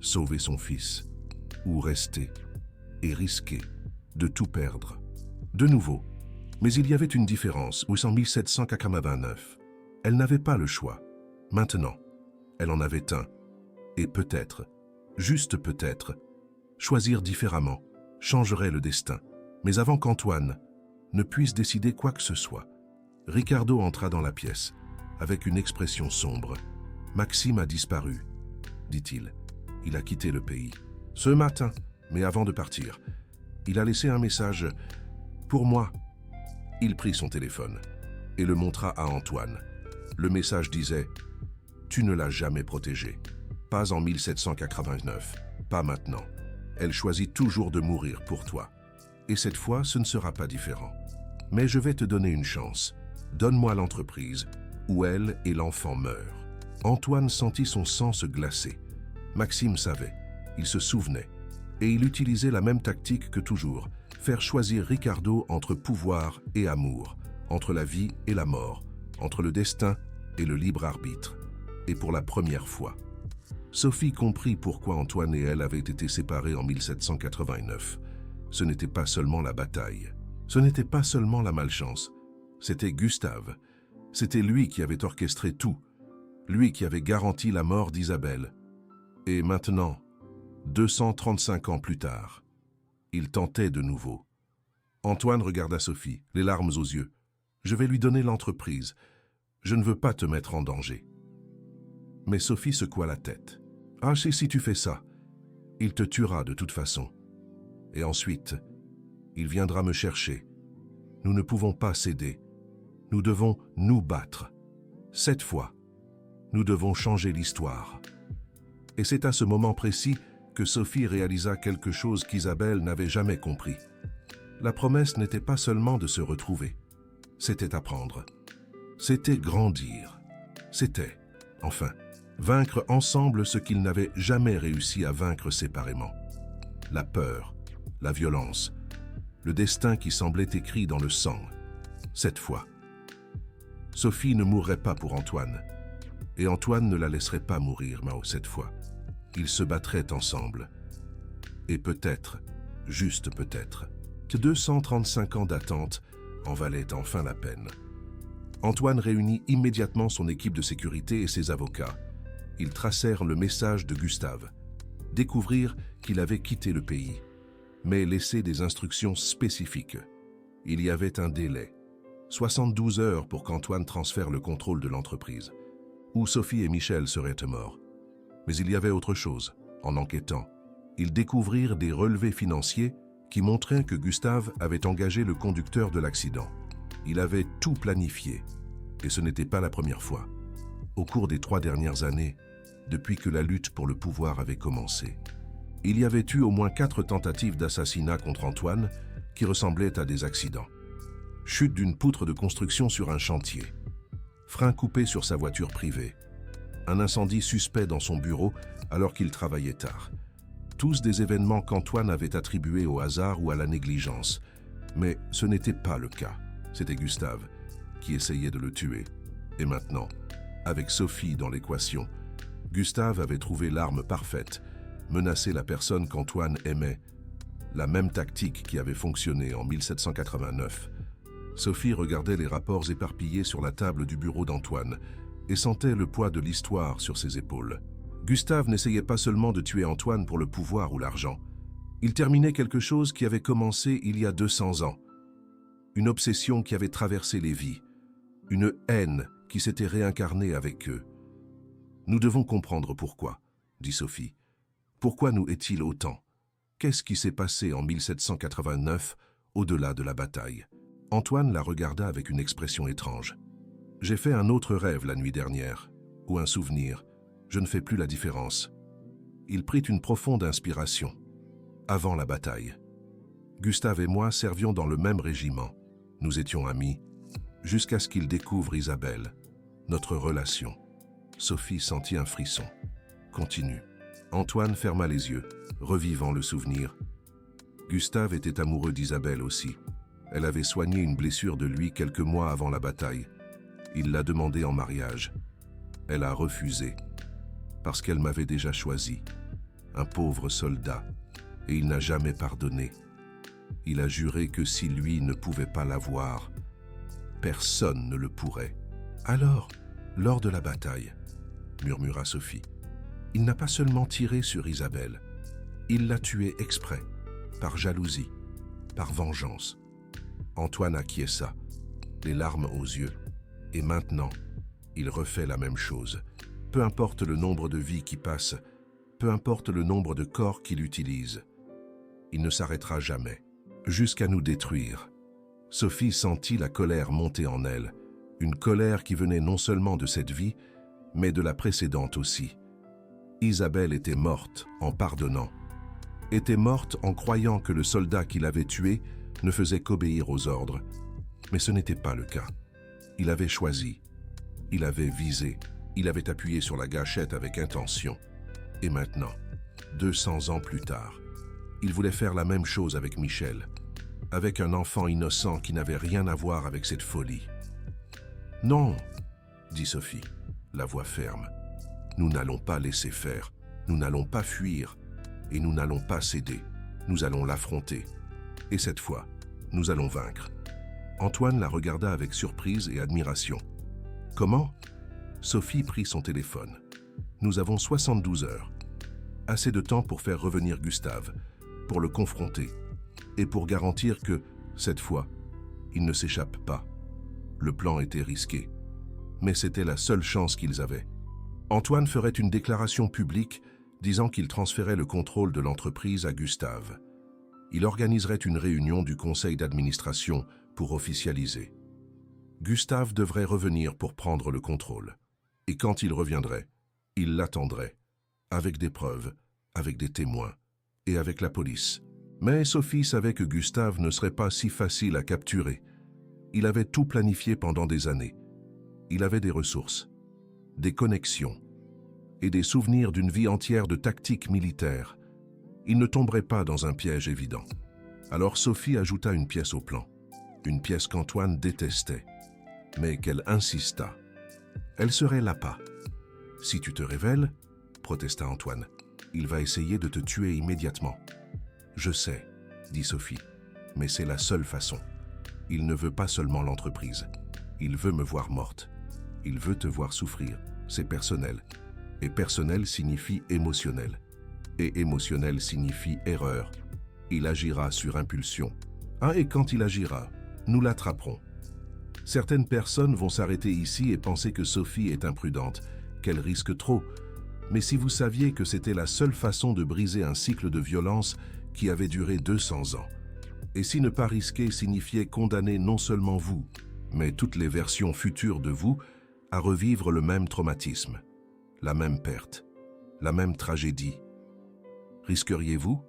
sauver son fils, ou rester et risquer de tout perdre. De nouveau, mais il y avait une différence, où en 1789, elle n'avait pas le choix. Maintenant, elle en avait un, et peut-être, juste peut-être, choisir différemment changerait le destin. Mais avant qu'Antoine ne puisse décider quoi que ce soit, Ricardo entra dans la pièce, avec une expression sombre. « Maxime a disparu, dit-il. Il a quitté le pays. Ce matin, mais avant de partir, il a laissé un message pour moi. » Il prit son téléphone et le montra à Antoine. Le message disait « Tu ne l'as jamais protégée. Pas en 1789, pas maintenant. Elle choisit toujours de mourir pour toi. Et cette fois, ce ne sera pas différent. Mais je vais te donner une chance. Donne-moi l'entreprise où elle et l'enfant meurent. » Antoine sentit son sang se glacer. Maxime savait, il se souvenait, et il utilisait la même tactique que toujours, faire choisir Ricardo entre pouvoir et amour, entre la vie et la mort, entre le destin et le libre arbitre. Et pour la première fois, Sophie comprit pourquoi Antoine et elle avaient été séparés en 1789. Ce n'était pas seulement la bataille, ce n'était pas seulement la malchance, c'était Gustave. C'était lui qui avait orchestré tout, lui qui avait garanti la mort d'Isabelle. Et maintenant, 235 ans plus tard, il tentait de nouveau. Antoine regarda Sophie, les larmes aux yeux. « Je vais lui donner l'entreprise. Je ne veux pas te mettre en danger. » Mais Sophie secoua la tête. « Ah, si tu fais ça, il te tuera de toute façon. Et ensuite, il viendra me chercher. Nous ne pouvons pas céder. Nous devons nous battre. Cette fois, nous devons changer l'histoire. » Et c'est à ce moment précis que Sophie réalisa quelque chose qu'Isabelle n'avait jamais compris. La promesse n'était pas seulement de se retrouver, c'était apprendre. C'était grandir. C'était, enfin, vaincre ensemble ce qu'ils n'avaient jamais réussi à vaincre séparément. La peur, la violence, le destin qui semblait écrit dans le sang. Cette fois, Sophie ne mourrait pas pour Antoine, et Antoine ne la laisserait pas mourir, Mao, cette fois. Ils se battraient ensemble. Et peut-être, juste peut-être, que 235 ans d'attente en valaient enfin la peine. Antoine réunit immédiatement son équipe de sécurité et ses avocats. Ils tracèrent le message de Gustave. Découvrir qu'il avait quitté le pays, mais laisser des instructions spécifiques. Il y avait un délai, 72 heures pour qu'Antoine transfère le contrôle de l'entreprise, où Sophie et Michel seraient morts. Mais il y avait autre chose. En enquêtant, ils découvrirent des relevés financiers qui montraient que Gustave avait engagé le conducteur de l'accident. Il avait tout planifié, et ce n'était pas la première fois. Au cours des 3 dernières années, depuis que la lutte pour le pouvoir avait commencé, il y avait eu au moins 4 tentatives d'assassinat contre Antoine qui ressemblaient à des accidents. Chute d'une poutre de construction sur un chantier, frein coupé sur sa voiture privée, un incendie suspect dans son bureau alors qu'il travaillait tard. Tous des événements qu'Antoine avait attribués au hasard ou à la négligence. Mais ce n'était pas le cas. C'était Gustave qui essayait de le tuer. Et maintenant, avec Sophie dans l'équation, Gustave avait trouvé l'arme parfaite, menacer la personne qu'Antoine aimait. La même tactique qui avait fonctionné en 1789. Sophie regardait les rapports éparpillés sur la table du bureau d'Antoine et sentait le poids de l'histoire sur ses épaules. Gustave n'essayait pas seulement de tuer Antoine pour le pouvoir ou l'argent. Il terminait quelque chose qui avait commencé il y a 200 ans. Une obsession qui avait traversé les vies. Une haine qui s'était réincarné avec eux. Nous devons comprendre pourquoi, dit Sophie. Pourquoi nous est-il autant? Qu'est-ce qui s'est passé en 1789, au-delà de la bataille? Antoine la regarda avec une expression étrange. J'ai fait un autre rêve la nuit dernière, ou un souvenir. Je ne fais plus la différence. Il prit une profonde inspiration. Avant la bataille. Gustave et moi servions dans le même régiment. Nous étions amis, jusqu'à ce qu'il découvre Isabelle, notre relation. Sophie sentit un frisson. Continue. Antoine ferma les yeux, revivant le souvenir. Gustave était amoureux d'Isabelle aussi. Elle avait soigné une blessure de lui quelques mois avant la bataille. Il l'a demandée en mariage. Elle a refusé, parce qu'elle m'avait déjà choisi. Un pauvre soldat, et il n'a jamais pardonné. Il a juré que si lui ne pouvait pas l'avoir, personne ne le pourrait. Alors, lors de la bataille, murmura Sophie, il n'a pas seulement tiré sur Isabelle, il l'a tuée exprès, par jalousie, par vengeance. Antoine acquiesça, les larmes aux yeux, et maintenant, il refait la même chose. Peu importe le nombre de vies qui passent, peu importe le nombre de corps qu'il utilise, il ne s'arrêtera jamais, jusqu'à nous détruire. Sophie sentit la colère monter en elle, une colère qui venait non seulement de cette vie, mais de la précédente aussi. Isabelle était morte en pardonnant, était morte en croyant que le soldat qui l'avait tuée ne faisait qu'obéir aux ordres. Mais ce n'était pas le cas. Il avait choisi, il avait visé, il avait appuyé sur la gâchette avec intention. Et maintenant, 200 ans plus tard, il voulait faire la même chose avec Michel, avec un enfant innocent qui n'avait rien à voir avec cette folie. « Non, » dit Sophie, la voix ferme. « Nous n'allons pas laisser faire, nous n'allons pas fuir, et nous n'allons pas céder. Nous allons l'affronter. Et cette fois, nous allons vaincre. » Antoine la regarda avec surprise et admiration. « Comment ?» Sophie prit son téléphone. « Nous avons 72 heures. Assez de temps pour faire revenir Gustave, pour le confronter, et pour garantir que, cette fois, il ne s'échappe pas. Le plan était risqué, mais c'était la seule chance qu'ils avaient. Antoine ferait une déclaration publique disant qu'il transférait le contrôle de l'entreprise à Gustave. Il organiserait une réunion du conseil d'administration pour officialiser. Gustave devrait revenir pour prendre le contrôle. Et quand il reviendrait, il l'attendrait, avec des preuves, avec des témoins, et avec la police. Mais Sophie savait que Gustave ne serait pas si facile à capturer. Il avait tout planifié pendant des années. Il avait des ressources, des connexions, et des souvenirs d'une vie entière de tactiques militaires. Il ne tomberait pas dans un piège évident. Alors Sophie ajouta une pièce au plan, une pièce qu'Antoine détestait, mais qu'elle insista. Elle serait l'appât. « Si tu te révèles, » protesta Antoine, « il va essayer de te tuer immédiatement. »« Je sais, » dit Sophie, « mais c'est la seule façon. Il ne veut pas seulement l'entreprise. Il veut me voir morte. Il veut te voir souffrir. C'est personnel. Et personnel signifie émotionnel. Et émotionnel signifie erreur. Il agira sur impulsion. Ah, et quand il agira, nous l'attraperons. Certaines personnes vont s'arrêter ici et penser que Sophie est imprudente, qu'elle risque trop. Mais si vous saviez que c'était la seule façon de briser un cycle de violence qui avait duré 200 ans, et si ne pas risquer signifiait condamner non seulement vous, mais toutes les versions futures de vous à revivre le même traumatisme, la même perte, la même tragédie. Risqueriez-vous?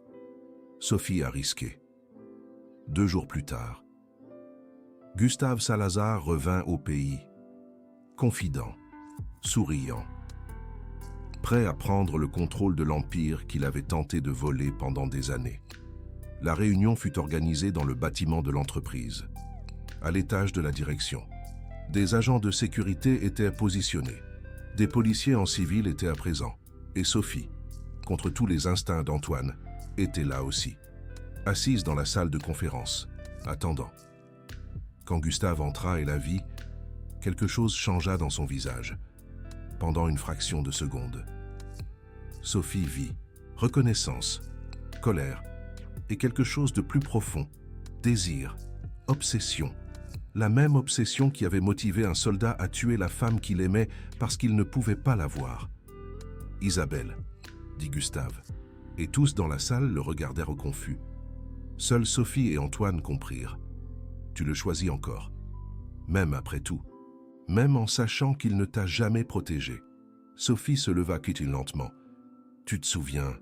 Sophie a risqué. 2 jours plus tard, Gustave Salazar revint au pays, confident, souriant, prêt à prendre le contrôle de l'empire qu'il avait tenté de voler pendant des années. La réunion fut organisée dans le bâtiment de l'entreprise, à l'étage de la direction. Des agents de sécurité étaient positionnés, des policiers en civil étaient à présent, et Sophie, contre tous les instincts d'Antoine, était là aussi, assise dans la salle de conférence, attendant. Quand Gustave entra et la vit, quelque chose changea dans son visage, pendant une fraction de seconde. Sophie vit reconnaissance, colère et quelque chose de plus profond, désir, obsession, la même obsession qui avait motivé un soldat à tuer la femme qu'il aimait parce qu'il ne pouvait pas la voir. « Isabelle », dit Gustave, et tous dans la salle le regardèrent confus. Seuls Sophie et Antoine comprirent. « Tu le choisis encore, même après tout, même en sachant qu'il ne t'a jamais protégé. » Sophie se leva lentement. « Tu te souviens ?»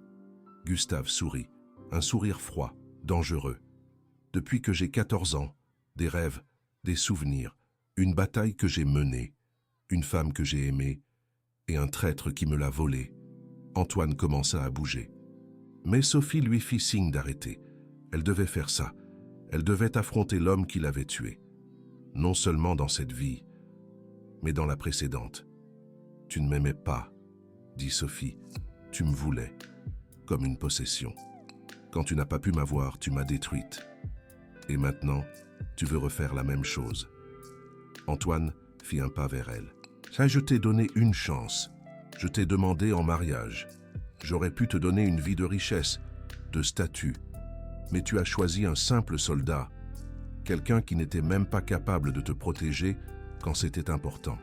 Gustave sourit, un sourire froid, dangereux. « Depuis que j'ai 14 ans, des rêves, des souvenirs, une bataille que j'ai menée, une femme que j'ai aimée et un traître qui me l'a volée. » Antoine commença à bouger. Mais Sophie lui fit signe d'arrêter. Elle devait faire ça. Elle devait affronter l'homme qui l'avait tuée. Non seulement dans cette vie, mais dans la précédente. « Tu ne m'aimais pas, » dit Sophie. « Tu me voulais, comme une possession. Quand tu n'as pas pu m'avoir, tu m'as détruite. Et maintenant, tu veux refaire la même chose. » Antoine fit un pas vers elle. « Ça, je t'ai donné une chance. Je t'ai demandé en mariage. J'aurais pu te donner une vie de richesse, de statut. Mais tu as choisi un simple soldat, quelqu'un qui n'était même pas capable de te protéger quand c'était important. »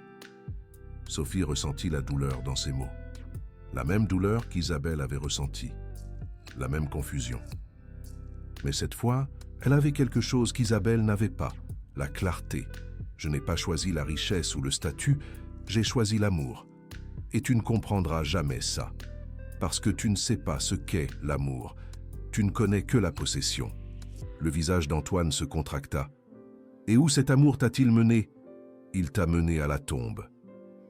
Sophie ressentit la douleur dans ces mots. La même douleur qu'Isabelle avait ressentie. La même confusion. Mais cette fois, elle avait quelque chose qu'Isabelle n'avait pas, la clarté. « Je n'ai pas choisi la richesse ou le statut, j'ai choisi l'amour. Et tu ne comprendras jamais ça, parce que tu ne sais pas ce qu'est l'amour. Tu ne connais que la possession. » Le visage d'Antoine se contracta. « Et où cet amour t'a-t-il mené ? Il t'a mené à la tombe.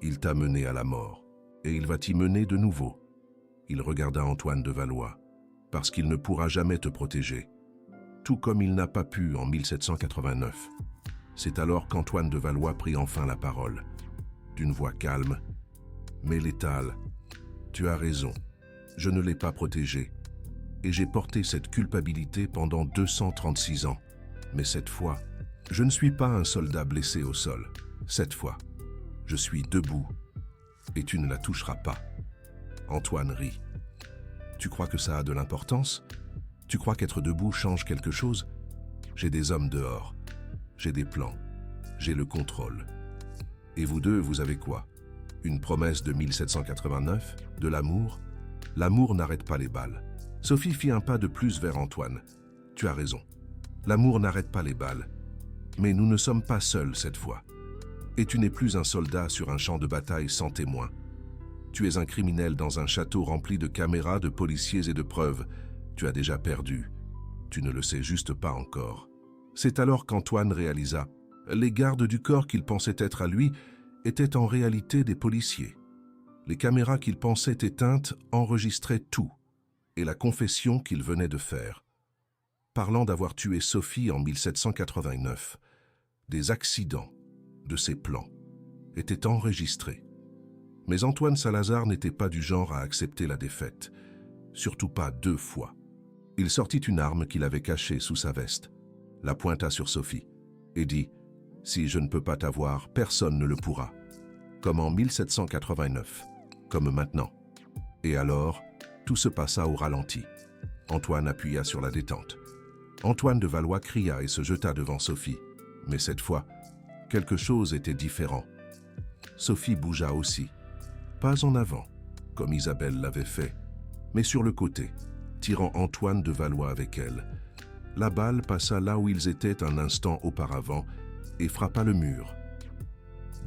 Il t'a mené à la mort. Et il va t'y mener de nouveau. » Il regarda Antoine de Valois, parce qu'il ne pourra jamais te protéger. Tout comme il n'a pas pu en 1789. C'est alors qu'Antoine de Valois prit enfin la parole, d'une voix calme, mais létale. « Tu as raison, je ne l'ai pas protégé, et j'ai porté cette culpabilité pendant 236 ans. Mais cette fois, je ne suis pas un soldat blessé au sol. Cette fois, je suis debout, et tu ne la toucheras pas. » Antoine rit. « Tu crois que ça a de l'importance ? Tu crois qu'être debout change quelque chose ? J'ai des hommes dehors, j'ai des plans, j'ai le contrôle. Et vous deux, vous avez quoi ? Une promesse de 1789, de l'amour ? L'amour n'arrête pas les balles. » Sophie fit un pas de plus vers Antoine. « Tu as raison, l'amour n'arrête pas les balles. Mais nous ne sommes pas seuls cette fois. Et tu n'es plus un soldat sur un champ de bataille sans témoin. Tu es un criminel dans un château rempli de caméras, de policiers et de preuves. Tu as déjà perdu. Tu ne le sais juste pas encore. » C'est alors qu'Antoine réalisa. Les gardes du corps qu'il pensait être à lui étaient en réalité des policiers. Les caméras qu'il pensait éteintes enregistraient tout, et la confession qu'il venait de faire. Parlant d'avoir tué Sophie en 1789, des accidents de ses plans étaient enregistrés. Mais Antoine Salazar n'était pas du genre à accepter la défaite, surtout pas 2 fois. Il sortit une arme qu'il avait cachée sous sa veste, la pointa sur Sophie et dit « Si je ne peux pas t'avoir, personne ne le pourra. » Comme en 1789, comme maintenant. Et alors, tout se passa au ralenti. Antoine appuya sur la détente. Antoine de Valois cria et se jeta devant Sophie. Mais cette fois, quelque chose était différent. Sophie bougea aussi. Pas en avant, comme Isabelle l'avait fait, mais sur le côté, tirant Antoine de Valois avec elle. La balle passa là où ils étaient un instant auparavant et frappa le mur.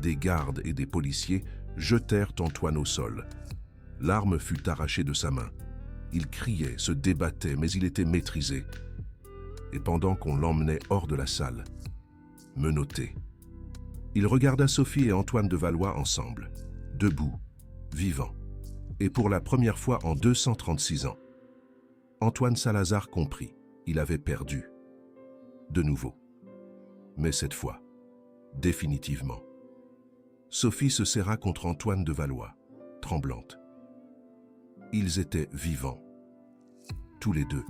Des gardes et des policiers jetèrent Antoine au sol. L'arme fut arrachée de sa main. Il criait, se débattait, mais il était maîtrisé. Et pendant qu'on l'emmenait hors de la salle, menotté, il regarda Sophie et Antoine de Valois ensemble, debout, vivants, et pour la première fois en 236 ans. Antoine Salazar comprit, il avait perdu. De nouveau. Mais cette fois, définitivement. Sophie se serra contre Antoine de Valois, tremblante. Ils étaient vivants, tous les deux.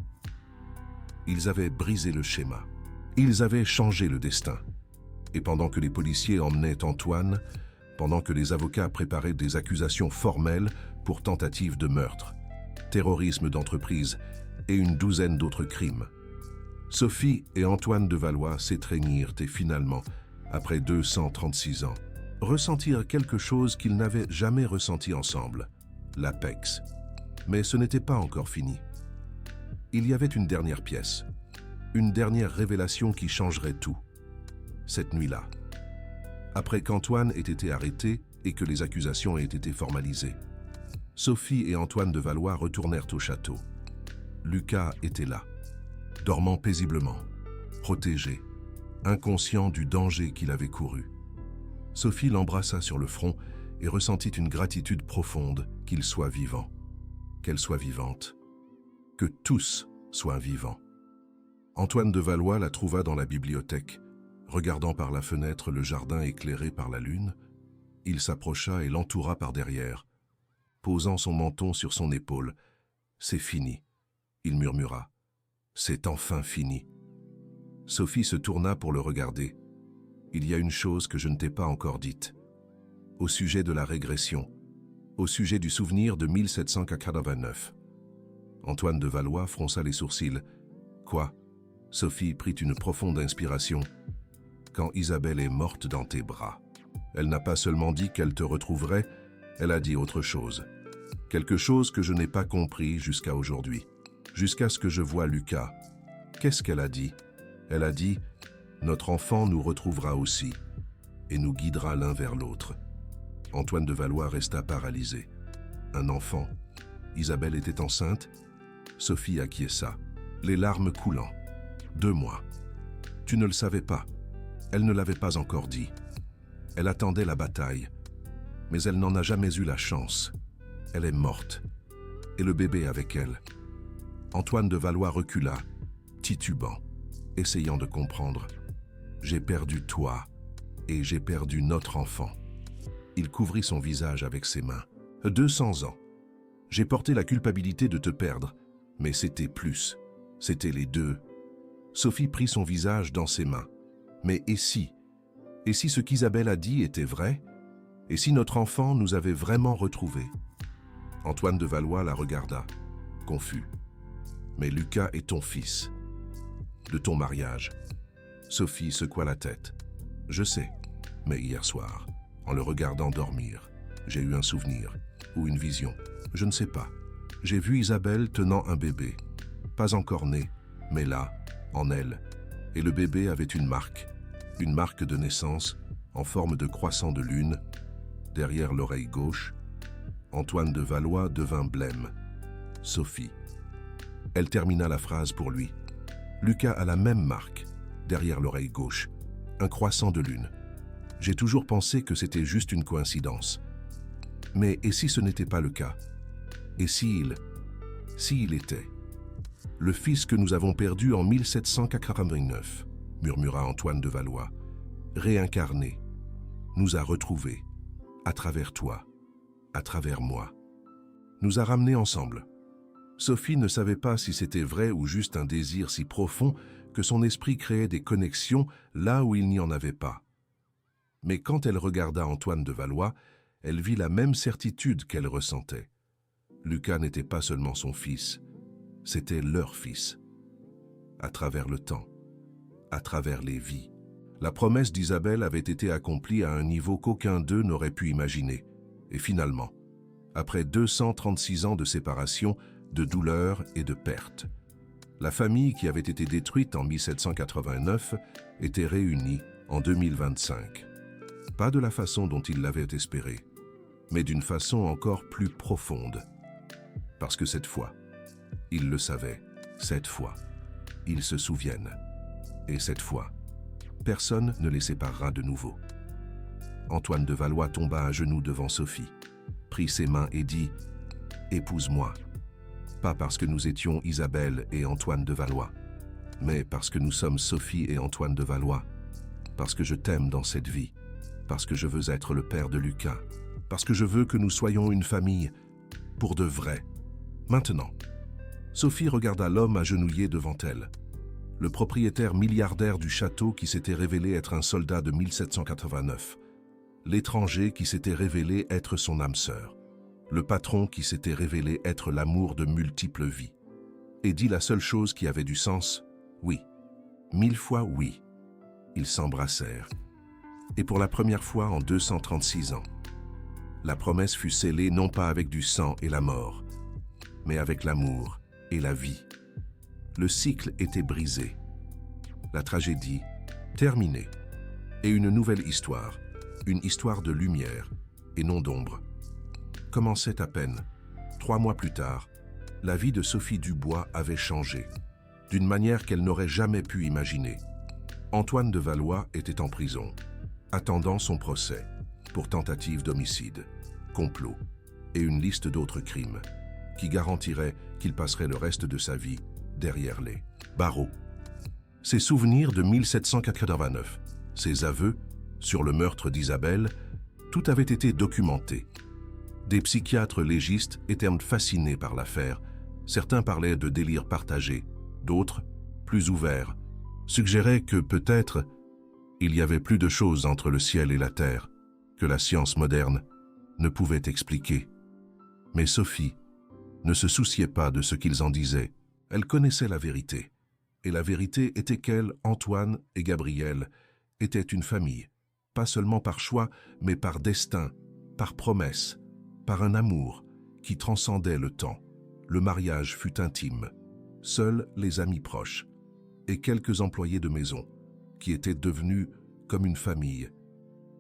Ils avaient brisé le schéma. Ils avaient changé le destin. Et pendant que les policiers emmenaient Antoine, pendant que les avocats préparaient des accusations formelles pour tentative de meurtre, terrorisme d'entreprise et une douzaine d'autres crimes, Sophie et Antoine de Valois s'étreignirent et finalement, après 236 ans, ressentir quelque chose qu'ils n'avaient jamais ressenti ensemble, l'Apex. Mais ce n'était pas encore fini. Il y avait une dernière pièce, une dernière révélation qui changerait tout. Cette nuit-là, après qu'Antoine ait été arrêté et que les accusations aient été formalisées, Sophie et Antoine de Valois retournèrent au château. Lucas était là, dormant paisiblement, protégé, inconscient du danger qu'il avait couru. Sophie l'embrassa sur le front et ressentit une gratitude profonde qu'il soit vivant, qu'elle soit vivante, que tous soient vivants. Antoine de Valois la trouva dans la bibliothèque, regardant par la fenêtre le jardin éclairé par la lune. Il s'approcha et l'entoura par derrière, posant son menton sur son épaule. « C'est fini », il murmura. « C'est enfin fini. » Sophie se tourna pour le regarder. « Il y a une chose que je ne t'ai pas encore dite. Au sujet de la régression, au sujet du souvenir de 1789. » Antoine de Valois fronça les sourcils. « Quoi ?» Sophie prit une profonde inspiration. « Quand Isabelle est morte dans tes bras, elle n'a pas seulement dit qu'elle te retrouverait, elle a dit autre chose. Quelque chose que je n'ai pas compris jusqu'à aujourd'hui, jusqu'à ce que je vois Lucas. Qu'est-ce qu'elle a dit? Elle a dit « Notre enfant nous retrouvera aussi et nous guidera l'un vers l'autre. » Antoine de Valois resta paralysé. Un enfant? Isabelle était enceinte? Sophie acquiesça, les larmes coulant. 2 mois. Tu ne le savais pas. Elle ne l'avait pas encore dit. Elle attendait la bataille, mais elle n'en a jamais eu la chance. Elle est morte, et le bébé avec elle. Antoine de Valois recula, titubant, essayant de comprendre. J'ai perdu toi, et j'ai perdu notre enfant. Il couvrit son visage avec ses mains. 200 ans. J'ai porté la culpabilité de te perdre, mais c'était plus. C'était les deux. Sophie prit son visage dans ses mains. Mais et si? Et si ce qu'Isabelle a dit était vrai? Et si notre enfant nous avait vraiment retrouvés? Antoine de Valois la regarda, confus. Mais Lucas est ton fils. De ton mariage. Sophie secoua la tête. Je sais, mais hier soir, en le regardant dormir, j'ai eu un souvenir, ou une vision, je ne sais pas. J'ai vu Isabelle tenant un bébé, pas encore né, mais là, en elle, et le bébé avait une marque de naissance, en forme de croissant de lune, derrière l'oreille gauche. Antoine de Valois devint blême. Sophie. Elle termina la phrase pour lui. Lucas a la même marque, derrière l'oreille gauche, un croissant de lune. J'ai toujours pensé que c'était juste une coïncidence. Mais et si ce n'était pas le cas? Et s'il était le fils que nous avons perdu en 1789, murmura Antoine de Valois, réincarné, nous a retrouvés, à travers toi, à travers moi, nous a ramenés ensemble. Sophie ne savait pas si c'était vrai ou juste un désir si profond que son esprit créait des connexions là où il n'y en avait pas. Mais quand elle regarda Antoine de Valois, elle vit la même certitude qu'elle ressentait. Lucas n'était pas seulement son fils, c'était leur fils. À travers le temps, à travers les vies, la promesse d'Isabelle avait été accomplie à un niveau qu'aucun d'eux n'aurait pu imaginer. Et finalement, après 236 ans de séparation, de douleur et de perte, la famille qui avait été détruite en 1789 était réunie en 2025. Pas de la façon dont ils l'avaient espéré, mais d'une façon encore plus profonde. Parce que cette fois, ils le savaient, cette fois, ils se souviennent. Et cette fois, personne ne les séparera de nouveau. Antoine de Valois tomba à genoux devant Sophie, prit ses mains et dit « Épouse-moi ». Pas parce que nous étions Isabelle et Antoine de Valois, mais parce que nous sommes Sophie et Antoine de Valois, parce que je t'aime dans cette vie, parce que je veux être le père de Lucas, parce que je veux que nous soyons une famille, pour de vrai. Maintenant. Sophie regarda l'homme agenouillé devant elle, le propriétaire milliardaire du château qui s'était révélé être un soldat de 1789, l'étranger qui s'était révélé être son âme sœur, le patron qui s'était révélé être l'amour de multiples vies, et dit la seule chose qui avait du sens, oui, 1000 fois oui. Ils s'embrassèrent, Et pour la première fois en 236 ans, la promesse fut scellée non pas avec du sang et la mort, mais avec l'amour et la vie. Le cycle était brisé, la tragédie terminée, et une nouvelle histoire, une histoire de lumière et non d'ombre, commençait à peine. 3 mois plus tard, la vie de Sophie Dubois avait changé, d'une manière qu'elle n'aurait jamais pu imaginer. Antoine de Valois était en prison, attendant son procès, pour tentative d'homicide, complot et une liste d'autres crimes, qui garantirait qu'il passerait le reste de sa vie derrière les barreaux. Ses souvenirs de 1789, ses aveux sur le meurtre d'Isabelle, tout avait été documenté. Des psychiatres légistes étaient fascinés par l'affaire. Certains parlaient de délire partagé, d'autres, plus ouverts, suggéraient que peut-être il y avait plus de choses entre le ciel et la terre que la science moderne ne pouvait expliquer. Mais Sophie ne se souciait pas de ce qu'ils en disaient. Elle connaissait la vérité. Et la vérité était qu'elle, Antoine et Gabrielle, étaient une famille, pas seulement par choix, mais par destin, par promesse, par un amour qui transcendait le temps. Le mariage fut intime. Seuls les amis proches et quelques employés de maison, qui étaient devenus comme une famille.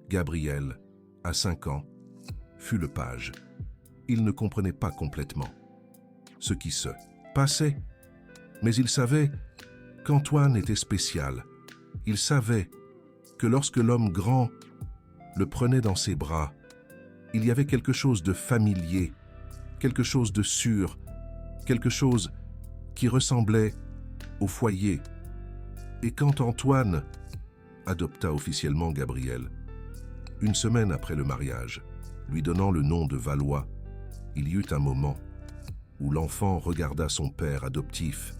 Gabriel, à 5 ans, fut le page. Il ne comprenait pas complètement ce qui se passait, mais il savait qu'Antoine était spécial. Il savait que lorsque l'homme grand le prenait dans ses bras, il y avait quelque chose de familier, quelque chose de sûr, quelque chose qui ressemblait au foyer. Et quand Antoine adopta officiellement Gabrielle, une semaine après le mariage, lui donnant le nom de Valois, il y eut un moment où l'enfant regarda son père adoptif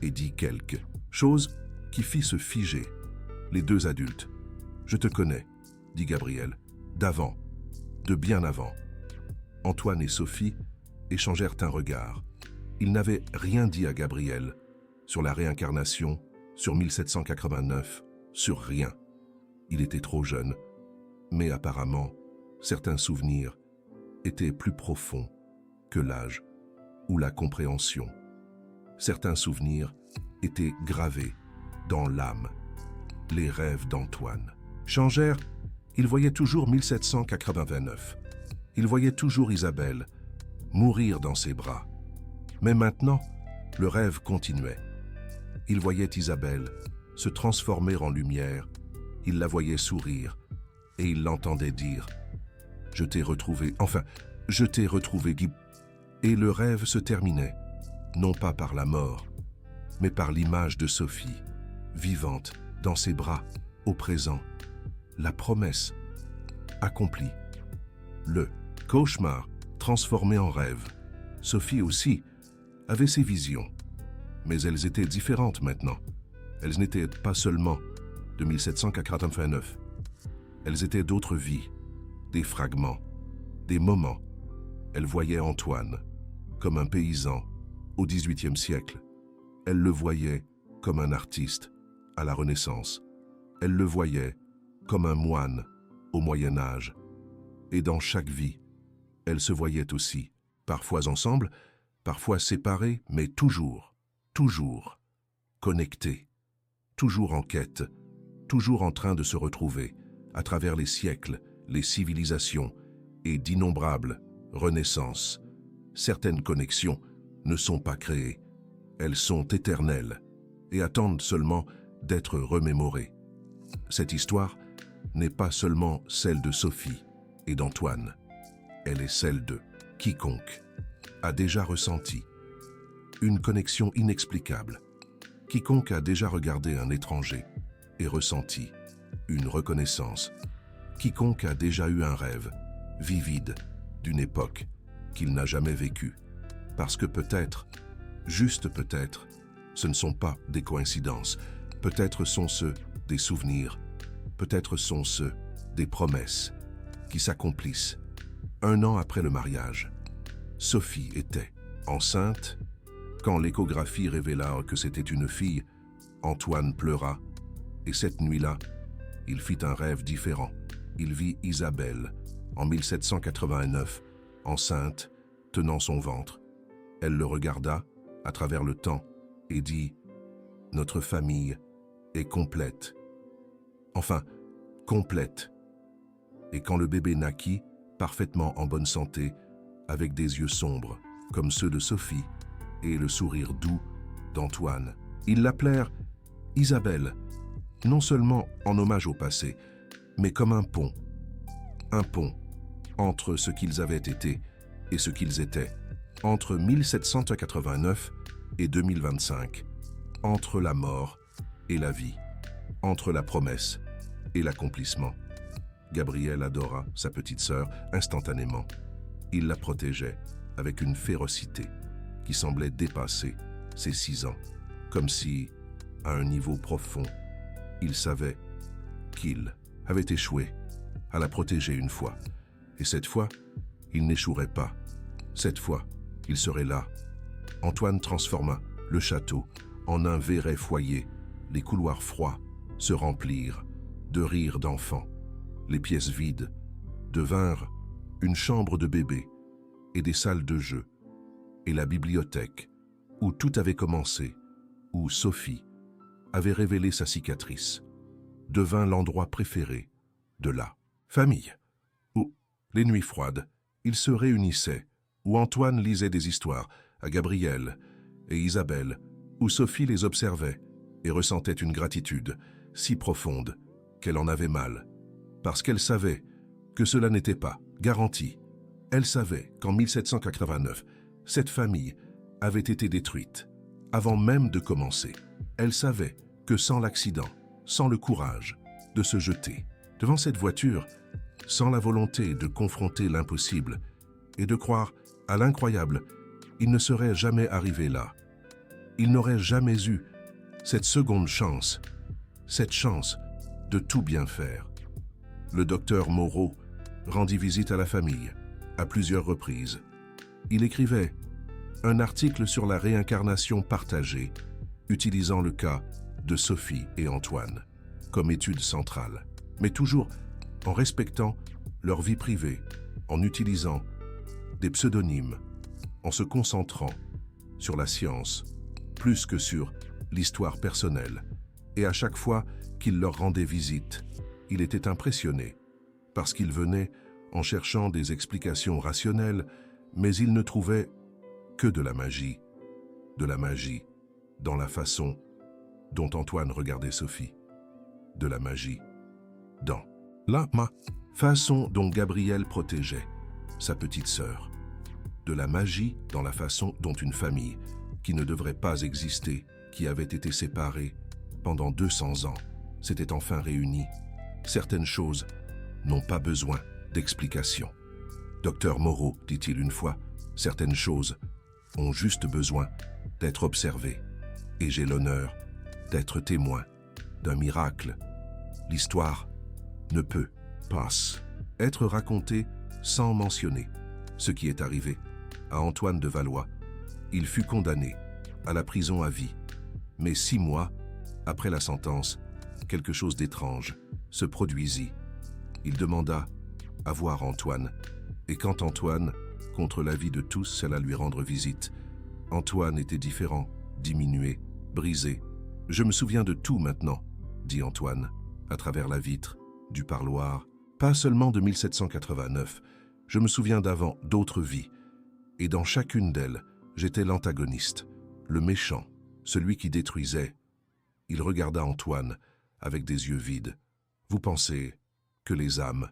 et dit quelque chose qui fit se figer les deux adultes. « Je te connais », dit Gabrielle, « d'avant, de bien avant. » Antoine et Sophie échangèrent un regard. Ils n'avaient rien dit à Gabrielle sur la réincarnation, sur 1789, sur rien. Il était trop jeune, mais apparemment, certains souvenirs étaient plus profonds que l'âge ou la compréhension. Certains souvenirs étaient gravés dans l'âme. Les rêves d'Antoine changèrent. Il voyait toujours 1789. Il voyait toujours Isabelle mourir dans ses bras. Mais maintenant, le rêve continuait. Il voyait Isabelle se transformer en lumière. Il la voyait sourire et il l'entendait dire « Je t'ai retrouvé, enfin, je t'ai retrouvé, Guy. » Et le rêve se terminait, non pas par la mort, mais par l'image de Sophie, vivante, dans ses bras, au présent. La promesse accomplie. Le cauchemar transformé en rêve. Sophie aussi avait ses visions, mais elles étaient différentes maintenant. Elles n'étaient pas seulement de 1789. Elles étaient d'autres vies, des fragments, des moments. Elle voyait Antoine comme un paysan au XVIIIe siècle. Elle le voyait comme un artiste à la Renaissance. Elle le voyait comme un moine au Moyen Âge. Et dans chaque vie, elle se voyait aussi, parfois ensemble, parfois séparés, mais toujours, toujours connectés, toujours en quête, toujours en train de se retrouver à travers les siècles, les civilisations et d'innombrables renaissances. Certaines connexions ne sont pas créées, elles sont éternelles et attendent seulement d'être remémorées. Cette histoire n'est pas seulement celle de Sophie et d'Antoine, elle est celle de quiconque a déjà ressenti une connexion inexplicable, quiconque a déjà regardé un étranger et ressenti une reconnaissance, quiconque a déjà eu un rêve vivide d'une époque qu'il n'a jamais vécue, parce que peut-être, juste peut-être, ce ne sont pas des coïncidences, peut-être sont ce des souvenirs, peut-être sont ce des promesses qui s'accomplissent. 1 an après le mariage, Sophie était enceinte. Quand l'échographie révéla que c'était une fille, Antoine pleura, et cette nuit-là, Il fit un rêve différent. Il vit Isabelle, en 1789, enceinte, tenant son ventre. Elle le regarda à travers le temps et dit « Notre famille est complète. » Enfin, complète. Et quand le bébé naquit, parfaitement en bonne santé, avec des yeux sombres, comme ceux de Sophie, et le sourire doux d'Antoine, ils l'appelèrent Isabelle, non seulement en hommage au passé, mais comme un pont entre ce qu'ils avaient été et ce qu'ils étaient, entre 1789 et 2025, entre la mort et la vie, entre la promesse et l'accomplissement. Gabriel adora sa petite sœur instantanément. Il la protégeait avec une férocité qui semblait dépasser ses 6 ans, comme si, à un niveau profond, il savait qu'il avait échoué à la protéger une fois. Et cette fois, il n'échouerait pas. Cette fois, il serait là. Antoine transforma le château en un véret foyer. Les couloirs froids se remplirent de rires d'enfants. Les pièces vides devinrent une chambre de bébé et des salles de jeu. Et la bibliothèque, où tout avait commencé, où Sophie avait révélé sa cicatrice, devint l'endroit préféré de la famille. Où, les nuits froides, ils se réunissaient, où Antoine lisait des histoires à Gabriel et Isabelle, où Sophie les observait et ressentait une gratitude si profonde qu'elle en avait mal, parce qu'elle savait que cela n'était pas garanti. Elle savait qu'en 1789, cette famille avait été détruite, avant même de commencer. Elle savait que sans l'accident, sans le courage de se jeter devant cette voiture, sans la volonté de confronter l'impossible et de croire à l'incroyable, il ne serait jamais arrivé là. Il n'aurait jamais eu cette seconde chance, cette chance de tout bien faire. Le docteur Moreau rendit visite à la famille à plusieurs reprises. Il écrivait un article sur la réincarnation partagée, utilisant le cas de Sophie et Antoine comme étude centrale, mais toujours en respectant leur vie privée, en utilisant des pseudonymes, en se concentrant sur la science plus que sur l'histoire personnelle. Et à chaque fois qu'il leur rendait visite, il était impressionné, parce qu'il venait en cherchant des explications rationnelles, mais il ne trouvait que de la magie dans la façon dont Antoine regardait Sophie, de la magie dans la façon dont Gabriel protégeait sa petite sœur, de la magie dans la façon dont une famille qui ne devrait pas exister, qui avait été séparée pendant 200 ans, s'était enfin réunie. Certaines choses n'ont pas besoin d'explication. Docteur Moreau, dit-il une fois, certaines choses ont juste besoin d'être observées. Et j'ai l'honneur d'être témoin d'un miracle. L'histoire ne peut pas être racontée sans mentionner ce qui est arrivé à Antoine de Valois. Il fut condamné à la prison à vie. Mais 6 mois après la sentence, quelque chose d'étrange se produisit. Il demanda à voir Antoine. Et quand Antoine, contre l'avis de tous, alla lui rendre visite, Antoine était différent, diminué, brisé. « Je me souviens de tout maintenant », dit Antoine, à travers la vitre du parloir. « Pas seulement de 1789, je me souviens d'avant, d'autres vies. Et dans chacune d'elles, j'étais l'antagoniste, le méchant, celui qui détruisait. » Il regarda Antoine avec des yeux vides. « Vous pensez que les âmes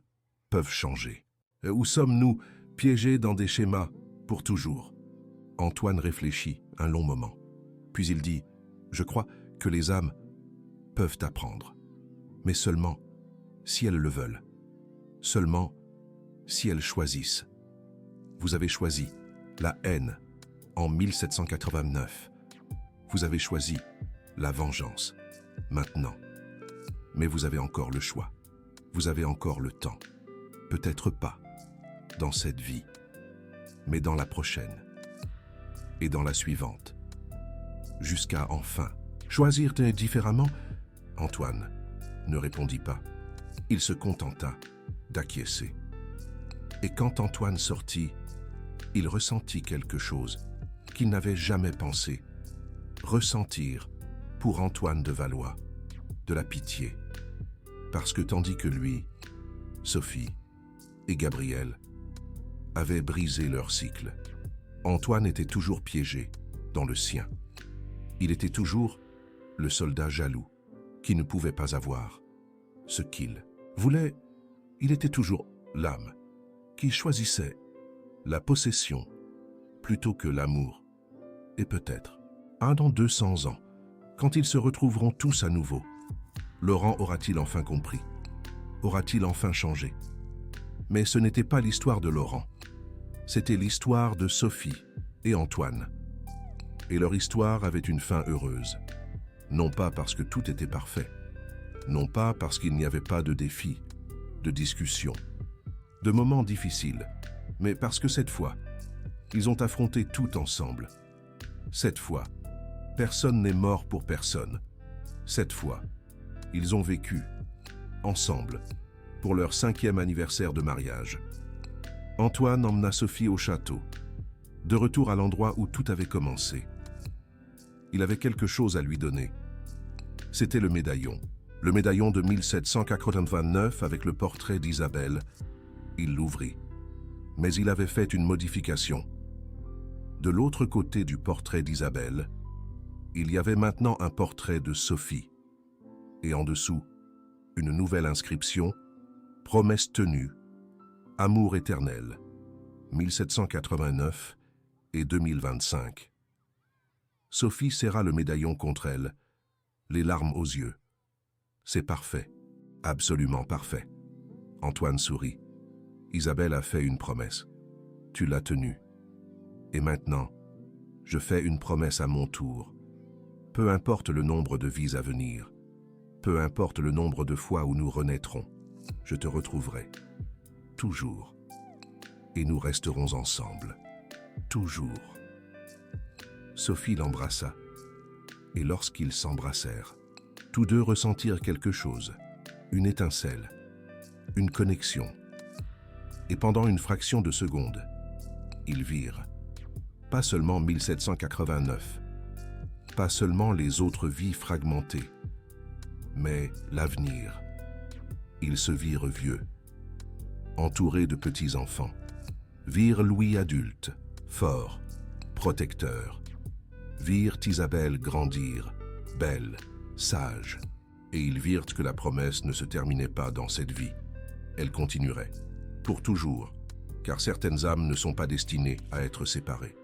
peuvent changer? Ou sommes-nous piégés dans des schémas pour toujours ?» Antoine réfléchit un long moment. Puis il dit « Je crois que les âmes peuvent apprendre, mais seulement si elles le veulent, seulement si elles choisissent. Vous avez choisi la haine en 1789. Vous avez choisi la vengeance maintenant. Mais vous avez encore le choix. Vous avez encore le temps. Peut-être pas dans cette vie, mais dans la prochaine et dans la suivante. Jusqu'à enfin choisir différemment. » Antoine ne répondit pas. Il se contenta d'acquiescer. Et quand Antoine sortit, il ressentit quelque chose qu'il n'avait jamais pensé ressentir pour Antoine de Valois, de la pitié. Parce que tandis que lui, Sophie et Gabriel avaient brisé leur cycle, Antoine était toujours piégé dans le sien. Il était toujours le soldat jaloux qui ne pouvait pas avoir ce qu'il voulait. Il était toujours l'âme qui choisissait la possession plutôt que l'amour. Et peut-être, dans 200 ans, quand ils se retrouveront tous à nouveau, Laurent aura-t-il enfin compris? Aura-t-il enfin changé? Mais ce n'était pas l'histoire de Laurent. C'était l'histoire de Sophie et Antoine. Et leur histoire avait une fin heureuse. Non pas parce que tout était parfait, non pas parce qu'il n'y avait pas de défis, de discussions, de moments difficiles, mais parce que cette fois, ils ont affronté tout ensemble. Cette fois, personne n'est mort pour personne. Cette fois, ils ont vécu, ensemble, pour leur 5e anniversaire de mariage. Antoine emmena Sophie au château, de retour à l'endroit où tout avait commencé. Il avait quelque chose à lui donner. C'était le médaillon de 1789 avec le portrait d'Isabelle. Il l'ouvrit. Mais il avait fait une modification. De l'autre côté du portrait d'Isabelle, il y avait maintenant un portrait de Sophie. Et en dessous, une nouvelle inscription, promesse tenue, amour éternel, 1789 et 2025. Sophie serra le médaillon contre elle, les larmes aux yeux. C'est parfait, absolument parfait. Antoine sourit. Isabelle a fait une promesse. Tu l'as tenue. Et maintenant, je fais une promesse à mon tour. Peu importe le nombre de vies à venir, peu importe le nombre de fois où nous renaîtrons, je te retrouverai. Toujours. Et nous resterons ensemble. Toujours. Sophie l'embrassa. Et lorsqu'ils s'embrassèrent, tous deux ressentirent quelque chose, une étincelle, une connexion. Et pendant une fraction de seconde, ils virent, pas seulement 1789, pas seulement les autres vies fragmentées, mais l'avenir. Ils se virent vieux, entourés de petits-enfants, virent Louis adulte, fort, protecteur, virent Isabelle grandir, belle, sage, et ils virent que la promesse ne se terminait pas dans cette vie. Elle continuerait, pour toujours, car certaines âmes ne sont pas destinées à être séparées.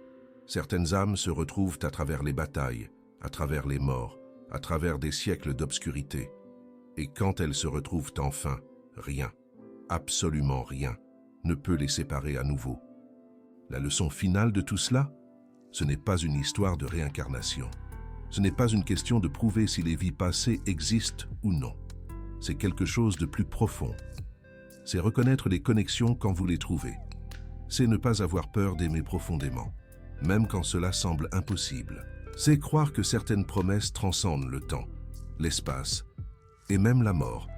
Certaines âmes se retrouvent à travers les batailles, à travers les morts, à travers des siècles d'obscurité. Et quand elles se retrouvent enfin, rien, absolument rien, ne peut les séparer à nouveau. La leçon finale de tout cela, ce n'est pas une histoire de réincarnation. Ce n'est pas une question de prouver si les vies passées existent ou non. C'est quelque chose de plus profond. C'est reconnaître les connexions quand vous les trouvez. C'est ne pas avoir peur d'aimer profondément, même quand cela semble impossible. C'est croire que certaines promesses transcendent le temps, l'espace et même la mort.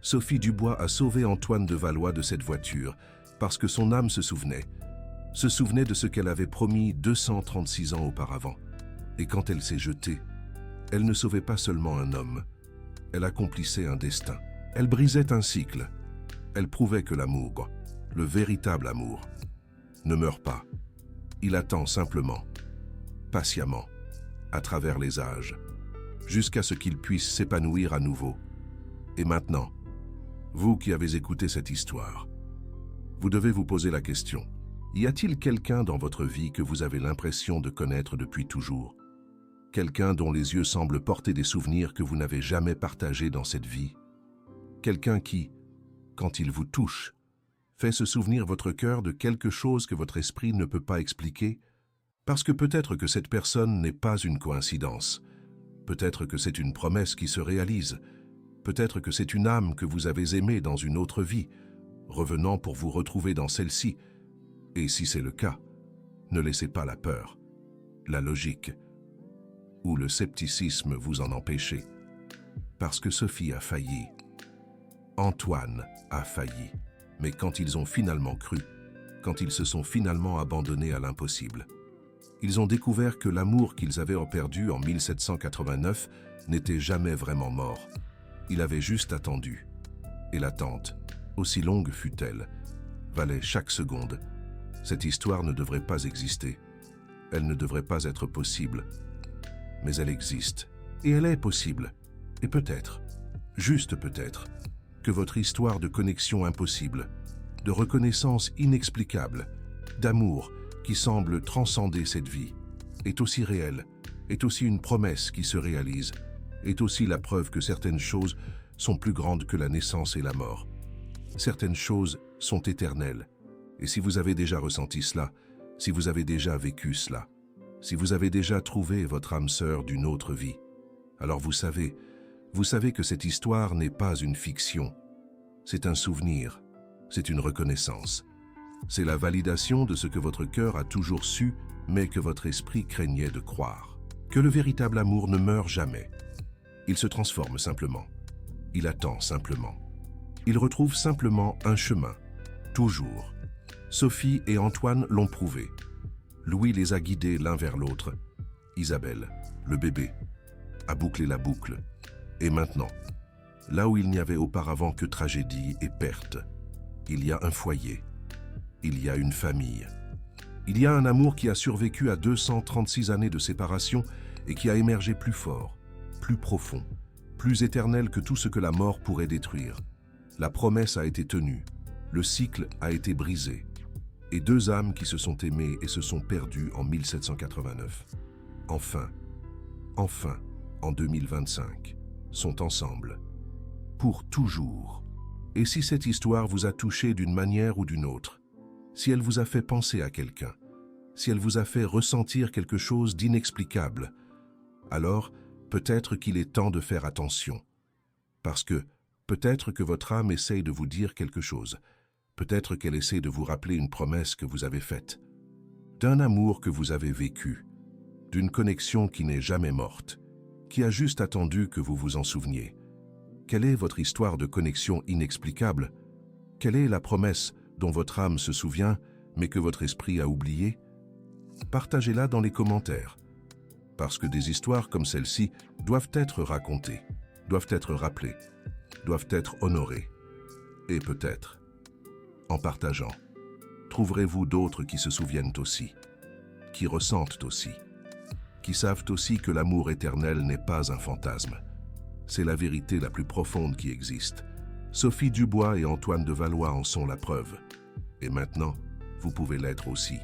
Sophie Dubois a sauvé Antoine de Valois de cette voiture parce que son âme se souvenait de ce qu'elle avait promis 236 ans auparavant. Et quand elle s'est jetée, elle ne sauvait pas seulement un homme, elle accomplissait un destin. Elle brisait un cycle. Elle prouvait que l'amour, le véritable amour, ne meurt pas. Il attend simplement, patiemment, à travers les âges, jusqu'à ce qu'il puisse s'épanouir à nouveau. Et maintenant, vous qui avez écouté cette histoire, vous devez vous poser la question. Y a-t-il quelqu'un dans votre vie que vous avez l'impression de connaître depuis toujours? Quelqu'un dont les yeux semblent porter des souvenirs que vous n'avez jamais partagés dans cette vie? Quelqu'un qui, quand il vous touche, fait se souvenir votre cœur de quelque chose que votre esprit ne peut pas expliquer? Parce que peut-être que cette personne n'est pas une coïncidence. Peut-être que c'est une promesse qui se réalise. Peut-être que c'est une âme que vous avez aimée dans une autre vie, revenant pour vous retrouver dans celle-ci. Et si c'est le cas, ne laissez pas la peur, la logique ou le scepticisme vous en empêcher. Parce que Sophie a failli. Antoine a failli. Mais quand ils ont finalement cru, quand ils se sont finalement abandonnés à l'impossible, ils ont découvert que l'amour qu'ils avaient perdu en 1789 n'était jamais vraiment mort. Il avait juste attendu. Et l'attente, aussi longue fût-elle, valait chaque seconde. Cette histoire ne devrait pas exister. Elle ne devrait pas être possible. Mais elle existe. Et elle est possible. Et peut-être, juste peut-être, que votre histoire de connexion impossible, de reconnaissance inexplicable, d'amour qui semble transcender cette vie, est aussi réelle, est aussi une promesse qui se réalise, est aussi la preuve que certaines choses sont plus grandes que la naissance et la mort. Certaines choses sont éternelles. Et si vous avez déjà ressenti cela, si vous avez déjà vécu cela, si vous avez déjà trouvé votre âme sœur d'une autre vie, alors vous savez que cette histoire n'est pas une fiction. C'est un souvenir, c'est une reconnaissance. C'est la validation de ce que votre cœur a toujours su, mais que votre esprit craignait de croire. Que le véritable amour ne meurt jamais. Il se transforme simplement. Il attend simplement. Il retrouve simplement un chemin. Toujours. Sophie et Antoine l'ont prouvé. Louis les a guidés l'un vers l'autre. Isabelle, le bébé, a bouclé la boucle. Et maintenant, là où il n'y avait auparavant que tragédie et perte, il y a un foyer. Il y a une famille. Il y a un amour qui a survécu à 236 années de séparation et qui a émergé plus fort, plus profond, plus éternel que tout ce que la mort pourrait détruire. La promesse a été tenue, le cycle a été brisé, et deux âmes qui se sont aimées et se sont perdues en 1789. Enfin, en 2025, sont ensemble, pour toujours. Et si cette histoire vous a touché d'une manière ou d'une autre, si elle vous a fait penser à quelqu'un, si elle vous a fait ressentir quelque chose d'inexplicable, alors peut-être qu'il est temps de faire attention. Parce que peut-être que votre âme essaye de vous dire quelque chose, peut-être qu'elle essaie de vous rappeler une promesse que vous avez faite, d'un amour que vous avez vécu, d'une connexion qui n'est jamais morte, qui a juste attendu que vous vous en souveniez. Quelle est votre histoire de connexion inexplicable? Quelle est la promesse dont votre âme se souvient, mais que votre esprit a oubliée? Partagez-la dans les commentaires. Parce que des histoires comme celle-ci doivent être racontées, doivent être rappelées, doivent être honorées. Et peut-être, en partageant, trouverez-vous d'autres qui se souviennent aussi, qui ressentent aussi, qui savent aussi que l'amour éternel n'est pas un fantasme. C'est la vérité la plus profonde qui existe. Sophie Dubois et Antoine de Valois en sont la preuve. Et maintenant, vous pouvez l'être aussi.